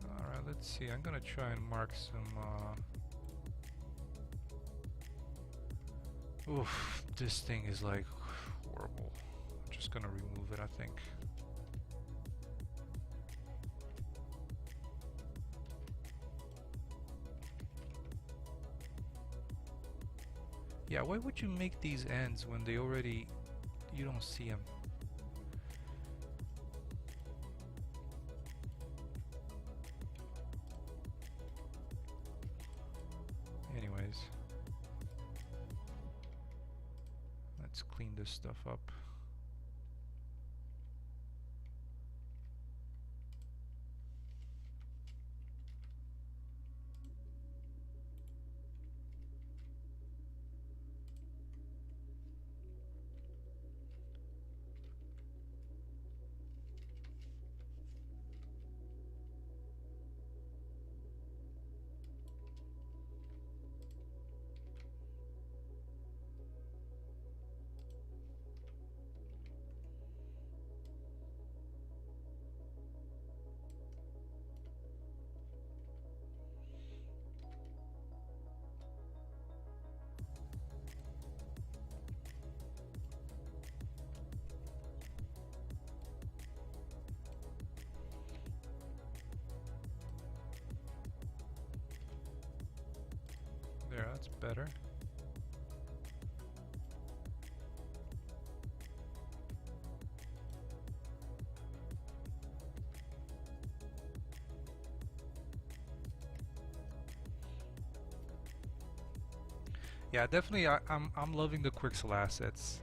Alright, let's see. I'm gonna try and mark some oof, this thing is like horrible. I'm just gonna remove it, I think. Yeah, why would you make these ends when they already, you don't see them? Anyways, let's clean this stuff up. There, that's better. Yeah, definitely. I'm loving the Quixel assets.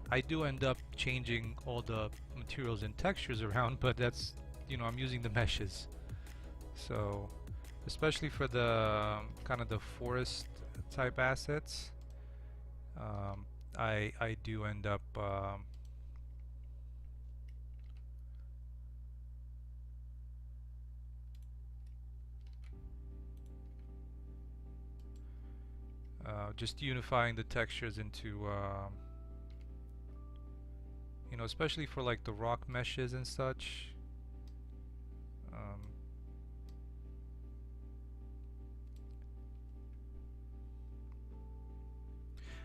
I do end up changing all the materials and textures around, but that's, I'm using the meshes. So, especially for the kind of the forest type assets, I do end up just unifying the textures into you know, especially for like the rock meshes and such.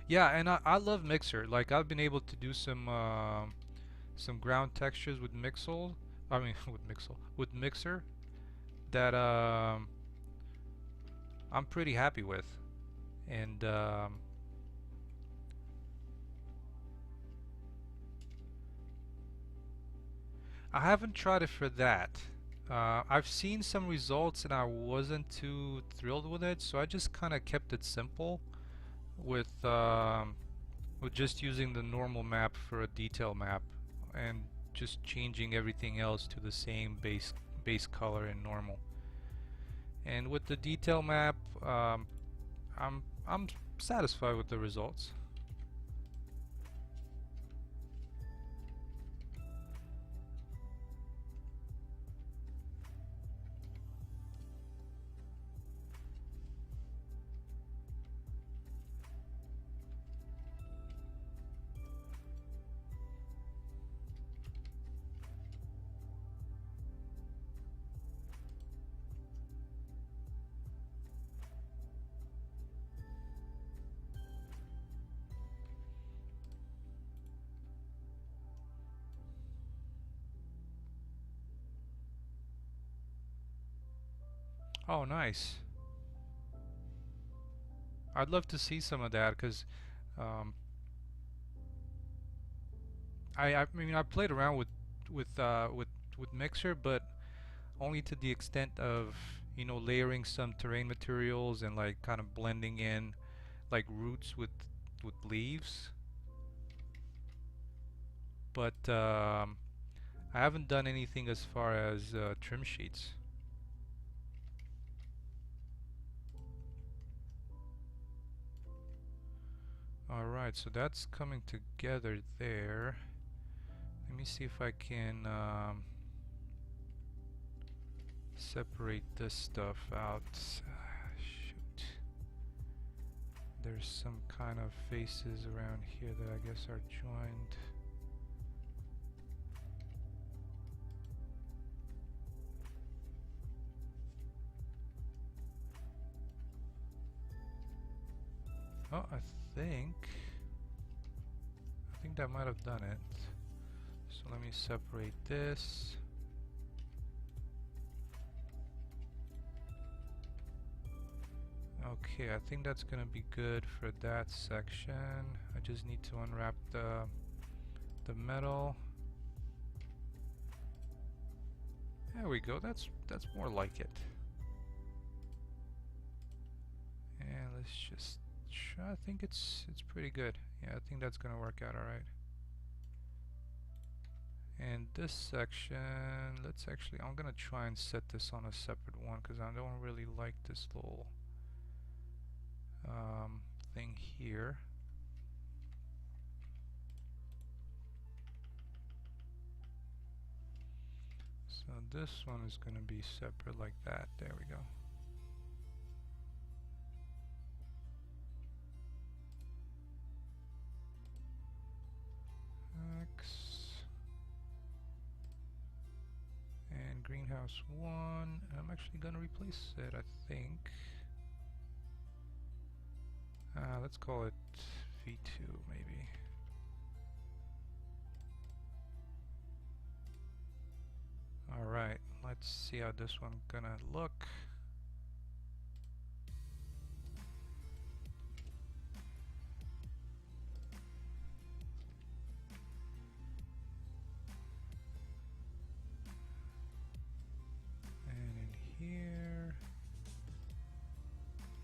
Yeah, and I love Mixer. Like I've been able to do some ground textures with Mixel. I mean with Mixer that I'm pretty happy with, and I haven't tried it for that. I've seen some results and I wasn't too thrilled with it, so I just kind of kept it simple with just using the normal map for a detail map and just changing everything else to the same base color in normal. And with the detail map, I'm satisfied with the results. Oh, nice. I'd love to see some of that because um, I mean I played around with Mixer, but only to the extent of, you know, layering some terrain materials and like kind of blending in like roots with leaves. But I haven't done anything as far as trim sheets. Alright, so that's coming together there. Let me see if I can separate this stuff out. Shoot. There's some kind of faces around here that I guess are joined. Oh, I think that might have done it. So let me separate this. Okay, I think that's gonna be good for that section. I just need to unwrap the metal. There we go. That's more like it. And let's just try. I think it's pretty good. Yeah, I think that's gonna work out all right. And this section, I'm gonna try and set this on a separate one because I don't really like this little thing here. So this one is gonna be separate like that. There we go. X and greenhouse 1. I'm actually gonna replace it, I think. Let's call it V2 maybe. Alright, let's see how this one gonna look. And in here,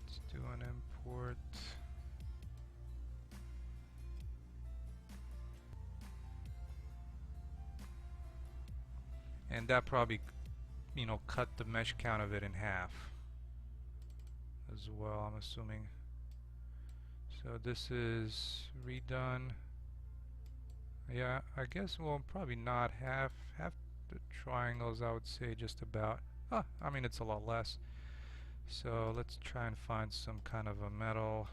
let's do an import. And that probably, you know, cut the mesh count of it in half as well, I'm assuming. So this is redone. Yeah, I guess, well, probably not half the triangles, I would say just about. I mean, it's a lot less. So let's try and find some kind of a metal.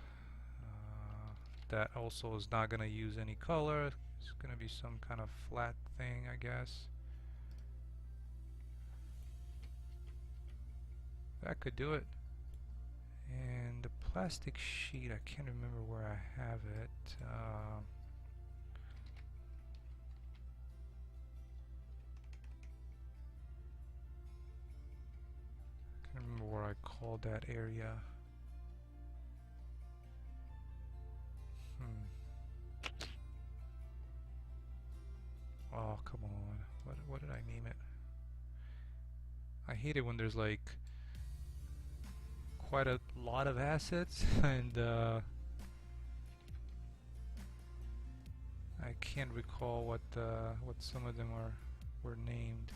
that also is not gonna use any color. It's gonna be some kind of flat thing, I guess. That could do it. And the plastic sheet, I can't remember where I have it. Can't remember where I called that area. Oh, come on. What did I name it? I hate it when there's like quite a lot of assets and I can't recall what some of them were named.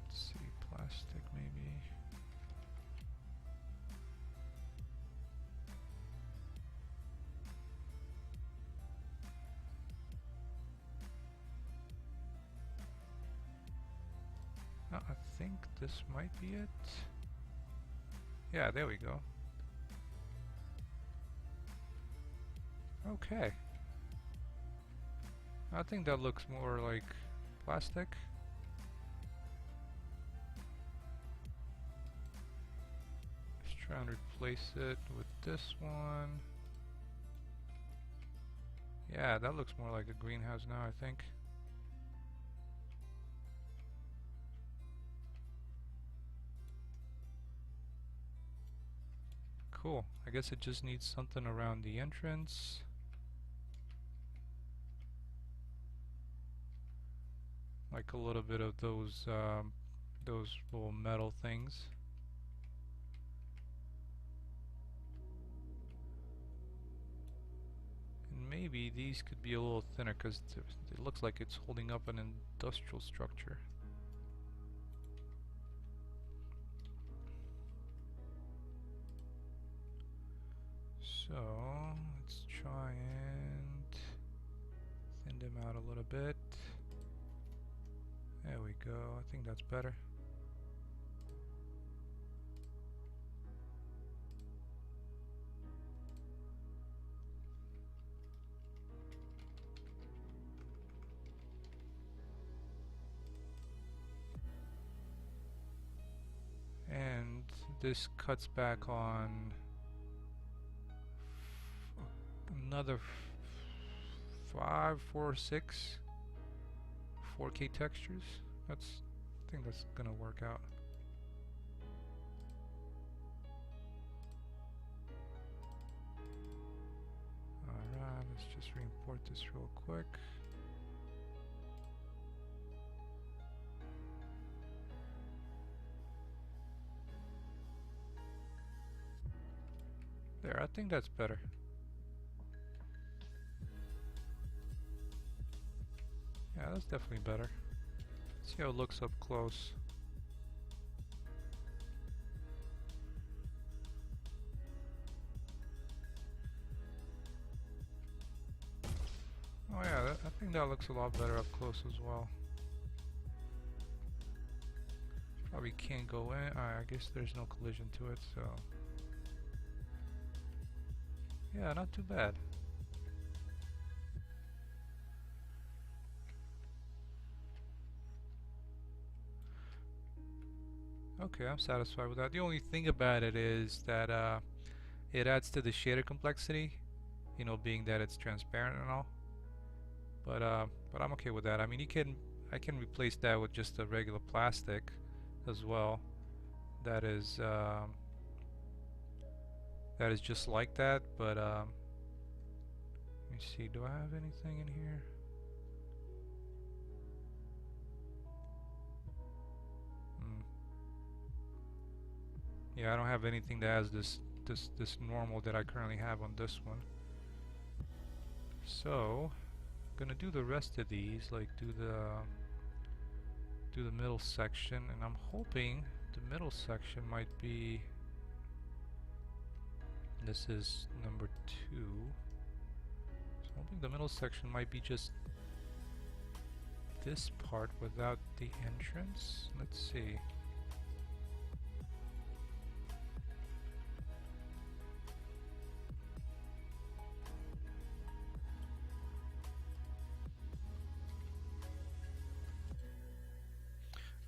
Let's see, plastic maybe. I think this might be it. Yeah, there we go. Okay. I think that looks more like plastic. Let's try and replace it with this one. Yeah, that looks more like a greenhouse now, I think. Cool. I guess it just needs something around the entrance. Like a little bit of those little metal things. And maybe these could be a little thinner because it looks like it's holding up an industrial structure. So let's try and thin them out a little bit. There we go. I think that's better. And this cuts back on another 5, 4, 6 4K textures. I think that's gonna work out. Alright, let's just re-import this real quick. There, I think that's better. Yeah, that's definitely better. Let's see how it looks up close. Oh yeah, I think that looks a lot better up close as well. Probably can't go in. I guess there's no collision to it, so... Yeah, not too bad. Okay, I'm satisfied with that. The only thing about it is that it adds to the shader complexity, you know, being that it's transparent and all. But I'm okay with that. I mean, I can replace that with just a regular plastic as well. That is just like that. But let me see. Do I have anything in here? Yeah, I don't have anything that has this normal that I currently have on this one. So I'm gonna do the rest of these, like do the middle section, and I'm hoping the middle section might be, this is number 2, so I'm hoping the middle section might be just this part without the entrance? Let's see.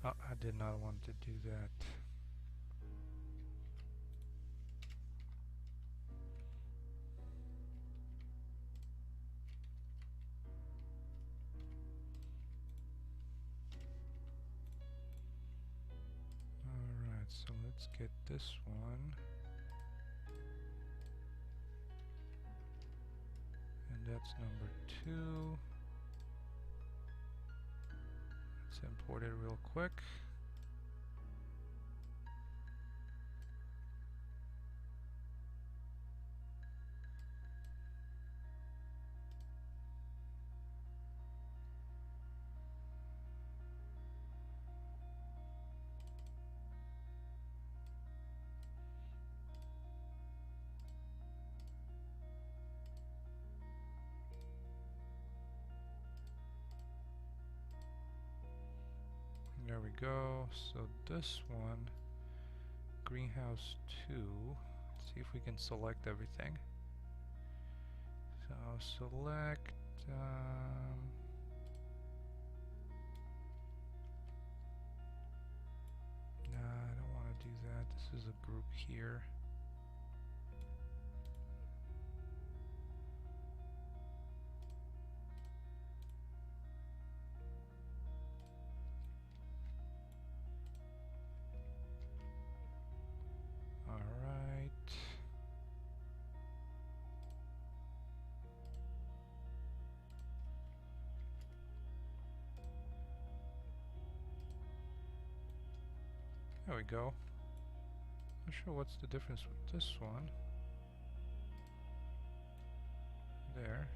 Oh, I did not want to do that. Alright, so let's get this one. And that's number 2. Let's import it real quick. There we go. So this one, greenhouse 2. Let's see if we can select everything. So select. Nah, I don't want to do that. This is a group here. There we go. Not sure what's the difference with this one. There.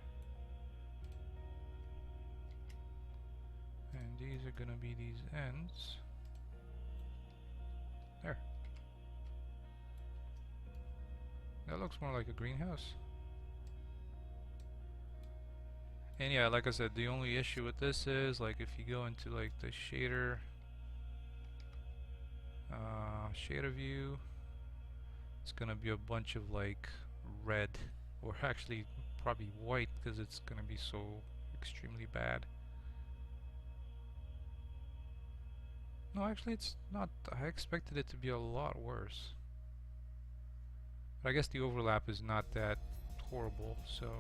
And these are gonna be these ends. There. That looks more like a greenhouse. And yeah, like I said, the only issue with this is, like, if you go into like the shader view, it's gonna be a bunch of like red, or actually probably white, because it's gonna be so extremely bad. No, actually it's not. I expected it to be a lot worse. But I guess the overlap is not that horrible, so...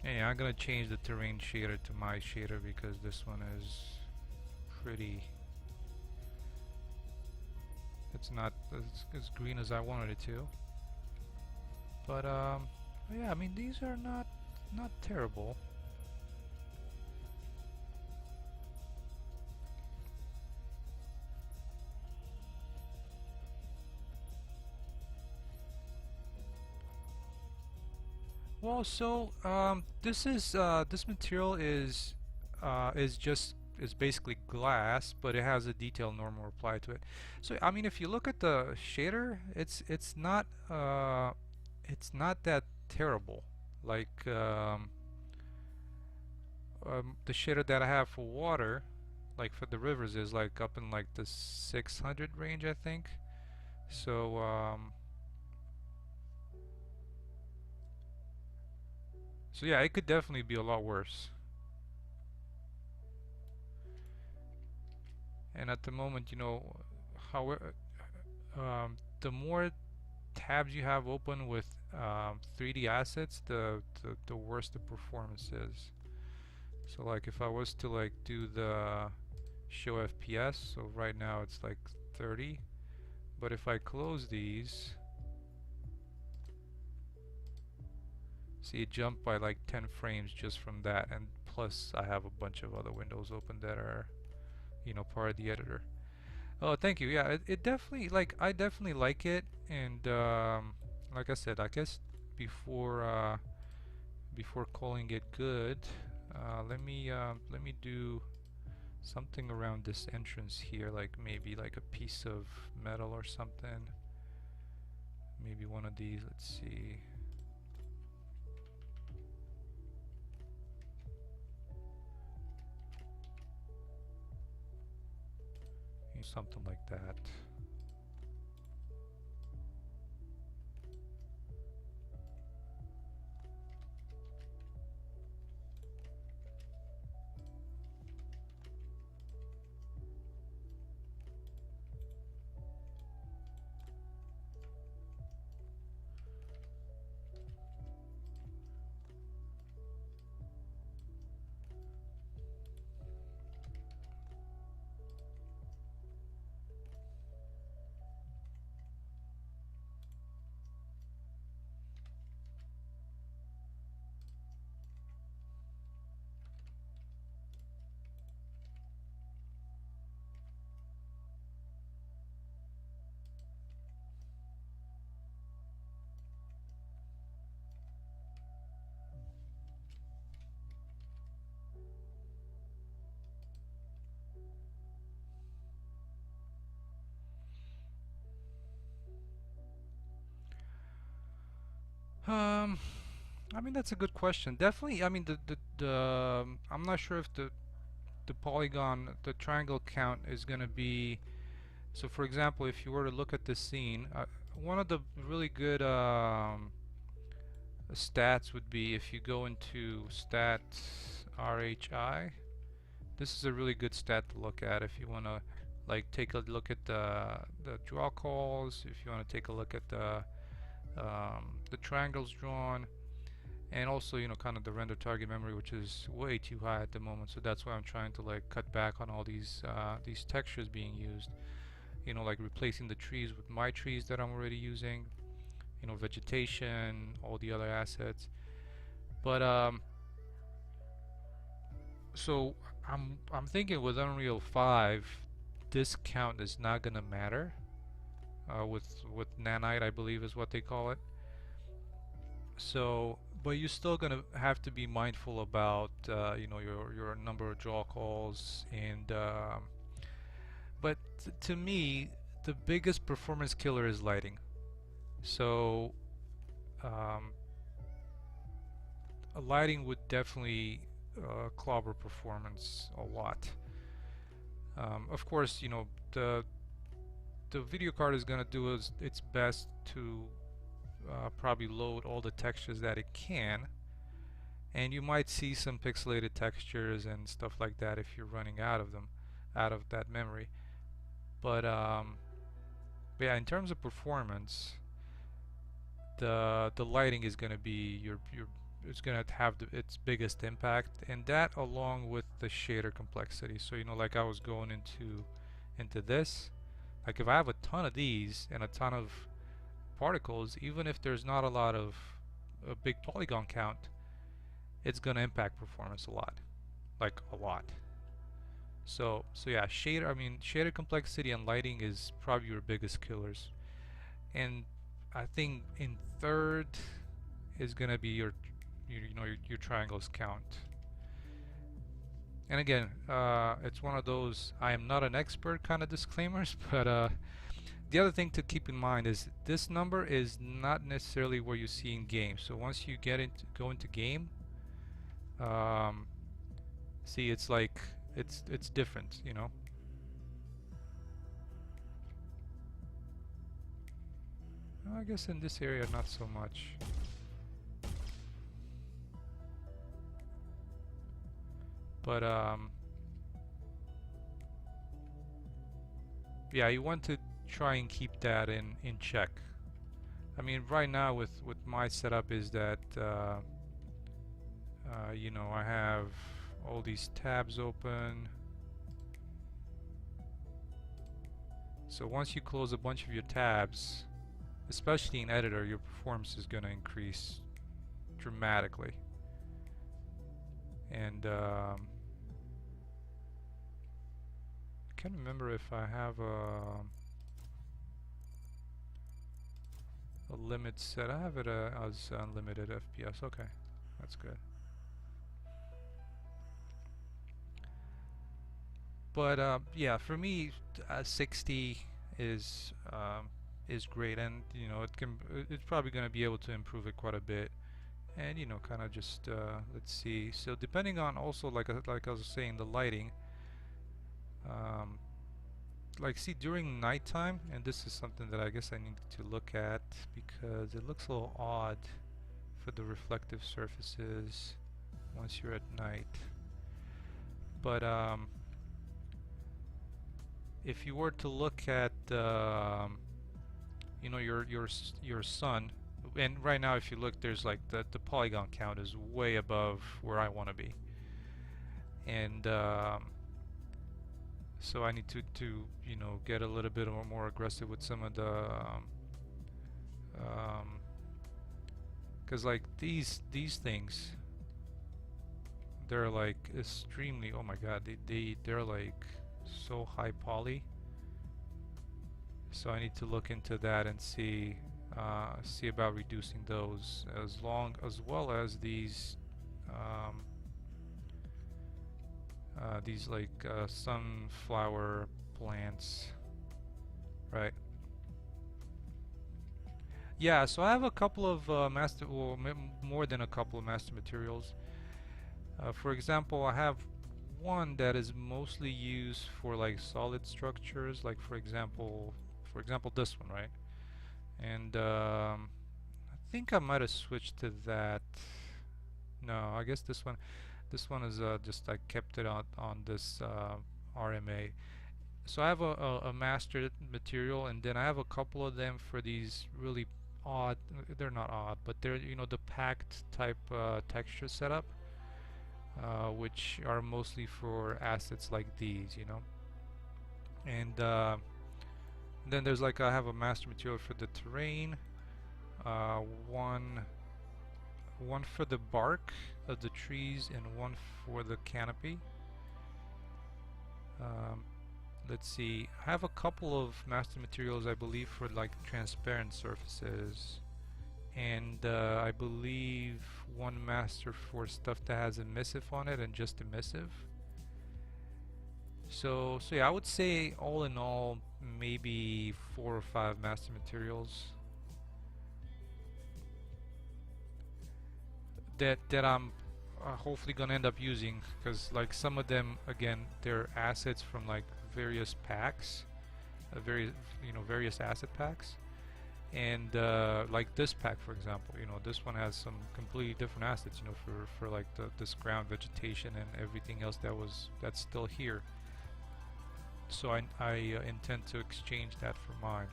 Yeah, I'm gonna change the terrain shader to my shader because this one is pretty... It's not as green as I wanted it to. But yeah, I mean, these are not terrible. Well, so this material is basically glass, but it has a detail normal applied to it. So I mean, if you look at the shader, it's not that terrible. Like the shader that I have for water, like for the rivers, is like up in like the 600 range, I think. So so yeah, it could definitely be a lot worse. And at the moment, you know, however, the more tabs you have open with 3D assets, the worse the performance is. So like if I was to like do the show FPS, so right now it's like 30, but if I close these, see, it jumped by like 10 frames just from that, and plus I have a bunch of other windows open that are, you know, part of the editor. Oh, thank you. Yeah, it definitely, like, I definitely like it, and like I said, I guess before calling it good, let me do something around this entrance here, like maybe like a piece of metal or something. maybe one of these. Let's see. Something like that. Um, I mean that's a good question. Definitely, I mean the I'm not sure if the polygon, the triangle count is going to be. So for example, if you were to look at this scene, one of the really good stats would be if you go into stat RHI. This is a really good stat to look at if you want to like take a look at the draw calls, if you want to take a look at the triangles drawn, and also, you know, kind of the render target memory, which is way too high at the moment. So that's why I'm trying to like cut back on all these textures being used, you know, like replacing the trees with my trees that I'm already using, you know, vegetation, all the other assets. But so I'm thinking with Unreal 5 this count is not gonna matter with Nanite, I believe is what they call it. So, but you're still gonna have to be mindful about you know, your number of draw calls, and but to me the biggest performance killer is lighting. So lighting would definitely clobber performance a lot. Of course, you know, the video card is gonna do its best to probably load all the textures that it can, and you might see some pixelated textures and stuff like that if you're running out of them, out of that memory. But yeah, in terms of performance, the lighting is going to be your it's going to have its biggest impact, and that along with the shader complexity. So you know, like I was going into this, like if I have a ton of these and a ton of particles, even if there's not a lot of a big polygon count, it's going to impact performance a lot, like a lot. So yeah, shader complexity and lighting is probably your biggest killers. And I think in third is gonna be your triangles count. And again, it's one of those I am not an expert kind of disclaimers, but the other thing to keep in mind is this number is not necessarily where you see in game. So once you go into game, see, it's like it's different, you know. I guess in this area not so much. But yeah, you want to try and keep that in check. I mean, right now with my setup is that you know, I have all these tabs open. So once you close a bunch of your tabs, especially in editor, your performance is going to increase dramatically. And I can't remember if I have a limit set. I have it as unlimited FPS. Okay, that's good. But yeah, for me, 60 is is great, and you know it's probably going to be able to improve it quite a bit. And you know, kind of just let's see. So depending on also like I was saying, the lighting. Um, like see during nighttime, and this is something that I guess I need to look at because it looks a little odd for the reflective surfaces once you're at night. But if you were to look at you know your sun, and right now if you look, there's like the polygon count is way above where I want to be, and so I need to you know get a little bit more aggressive with some of the because like these things, they're like extremely, oh my god, they're like so high poly. So I need to look into that and see about reducing those, as well as these like sunflower plants, right? Yeah, so I have a couple of more than a couple of master materials. For example, I have one that is mostly used for like solid structures, like for example this one, right? And I think I might have switched to that. No, I guess this one is just I kept it on this RMA. So I have a master material, and then I have a couple of them for these really odd, they're not odd, but they're, you know, the packed type texture setup, which are mostly for assets like these, you know. And then there's like I have a master material for the terrain, uh, one for the bark of the trees, and one for the canopy. Um, let's see, I have a couple of master materials I believe for like transparent surfaces, and I believe one master for stuff that has emissive on it and just emissive. So yeah, I would say all in all maybe 4 or 5 master materials that I'm hopefully gonna end up using, because like some of them, again, they're assets from like various packs, various asset packs, and like this pack, for example, you know, this one has some completely different assets, you know, for like this ground vegetation and everything else that's still here. So I intend to exchange that for mine.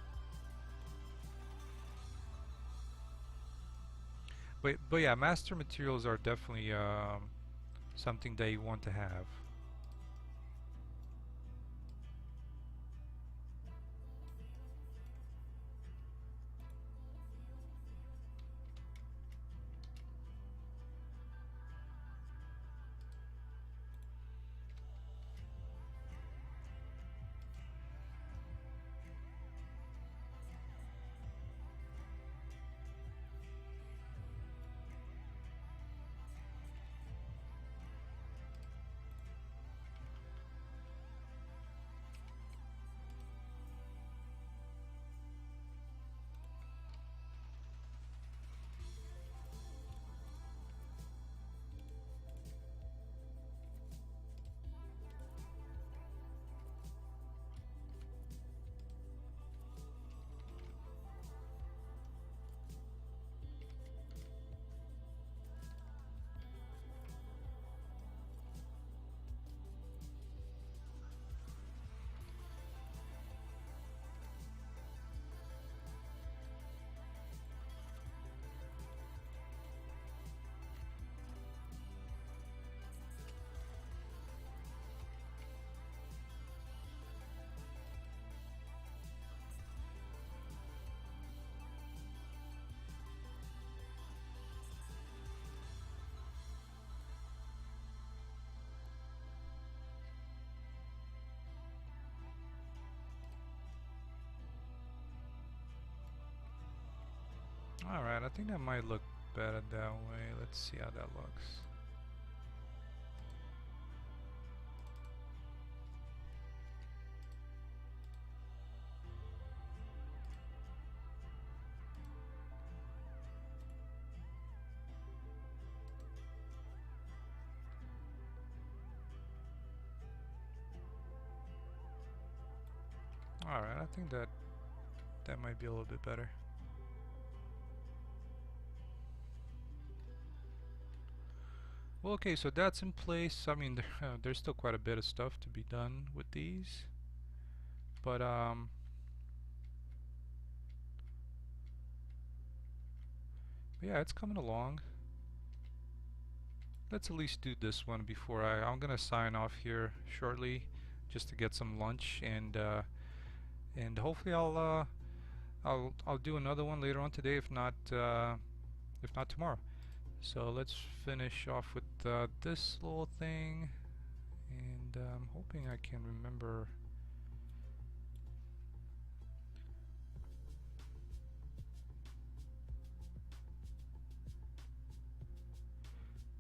But yeah, master materials are definitely something that you want to have. Alright, I think that might look better that way. Let's see how that looks. Alright, I think that might be a little bit better. Well, okay, so that's in place. I mean, there's still quite a bit of stuff to be done with these, but yeah, it's coming along. Let's at least do this one before I'm gonna sign off here shortly, just to get some lunch, and hopefully I'll do another one later on today, if not tomorrow. So let's finish off with this little thing, and I'm hoping I can remember.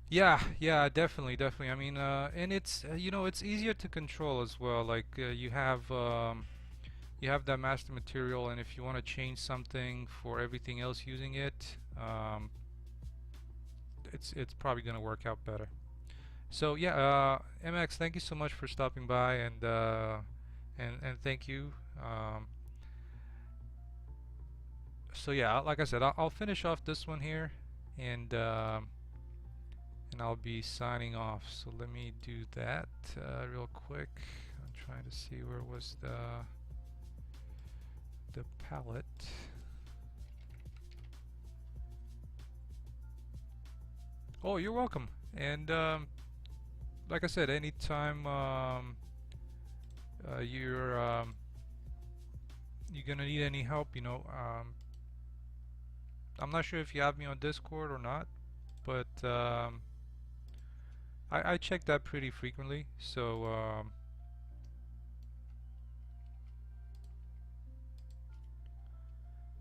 Yeah, definitely. I mean, and it's you know, it's easier to control as well. Like you have that master material, and if you want to change something for everything else using it, it's probably gonna work out better. So yeah, MX, thank you so much for stopping by, and thank you. So yeah, like I said, I'll finish off this one here, and I'll be signing off. So let me do that real quick. I'm trying to see where was the palette. Oh, you're welcome. And like I said, anytime you're gonna need any help, you know, I'm not sure if you have me on Discord or not, but I check that pretty frequently, so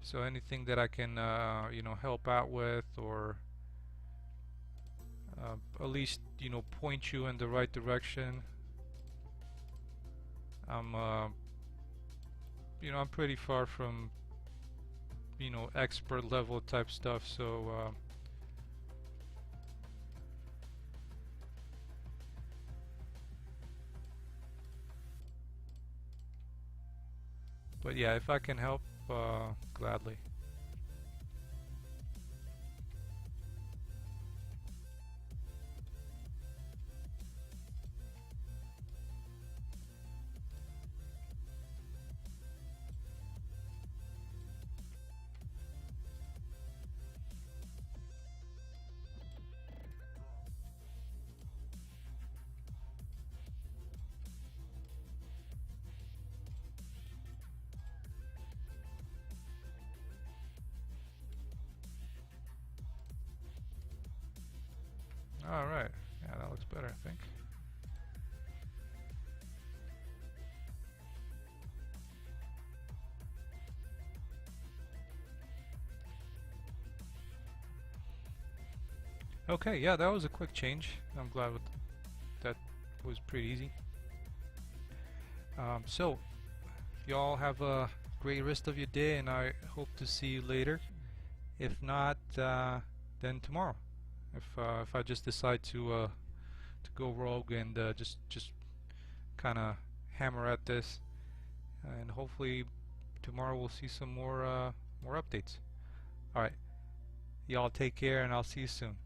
so anything that I can you know, help out with, or at least, you know, point you in the right direction. I'm you know, I'm pretty far from, you know, expert level type stuff, so but yeah, if I can help, gladly. Alright, yeah, that looks better, I think. Okay, yeah, that was a quick change. I'm glad with that. Was pretty easy. So, y'all have a great rest of your day, and I hope to see you later. If not, then tomorrow. If I just decide to go rogue and just kind of hammer at this, and hopefully tomorrow we'll see some more updates. All right, y'all take care, and I'll see you soon.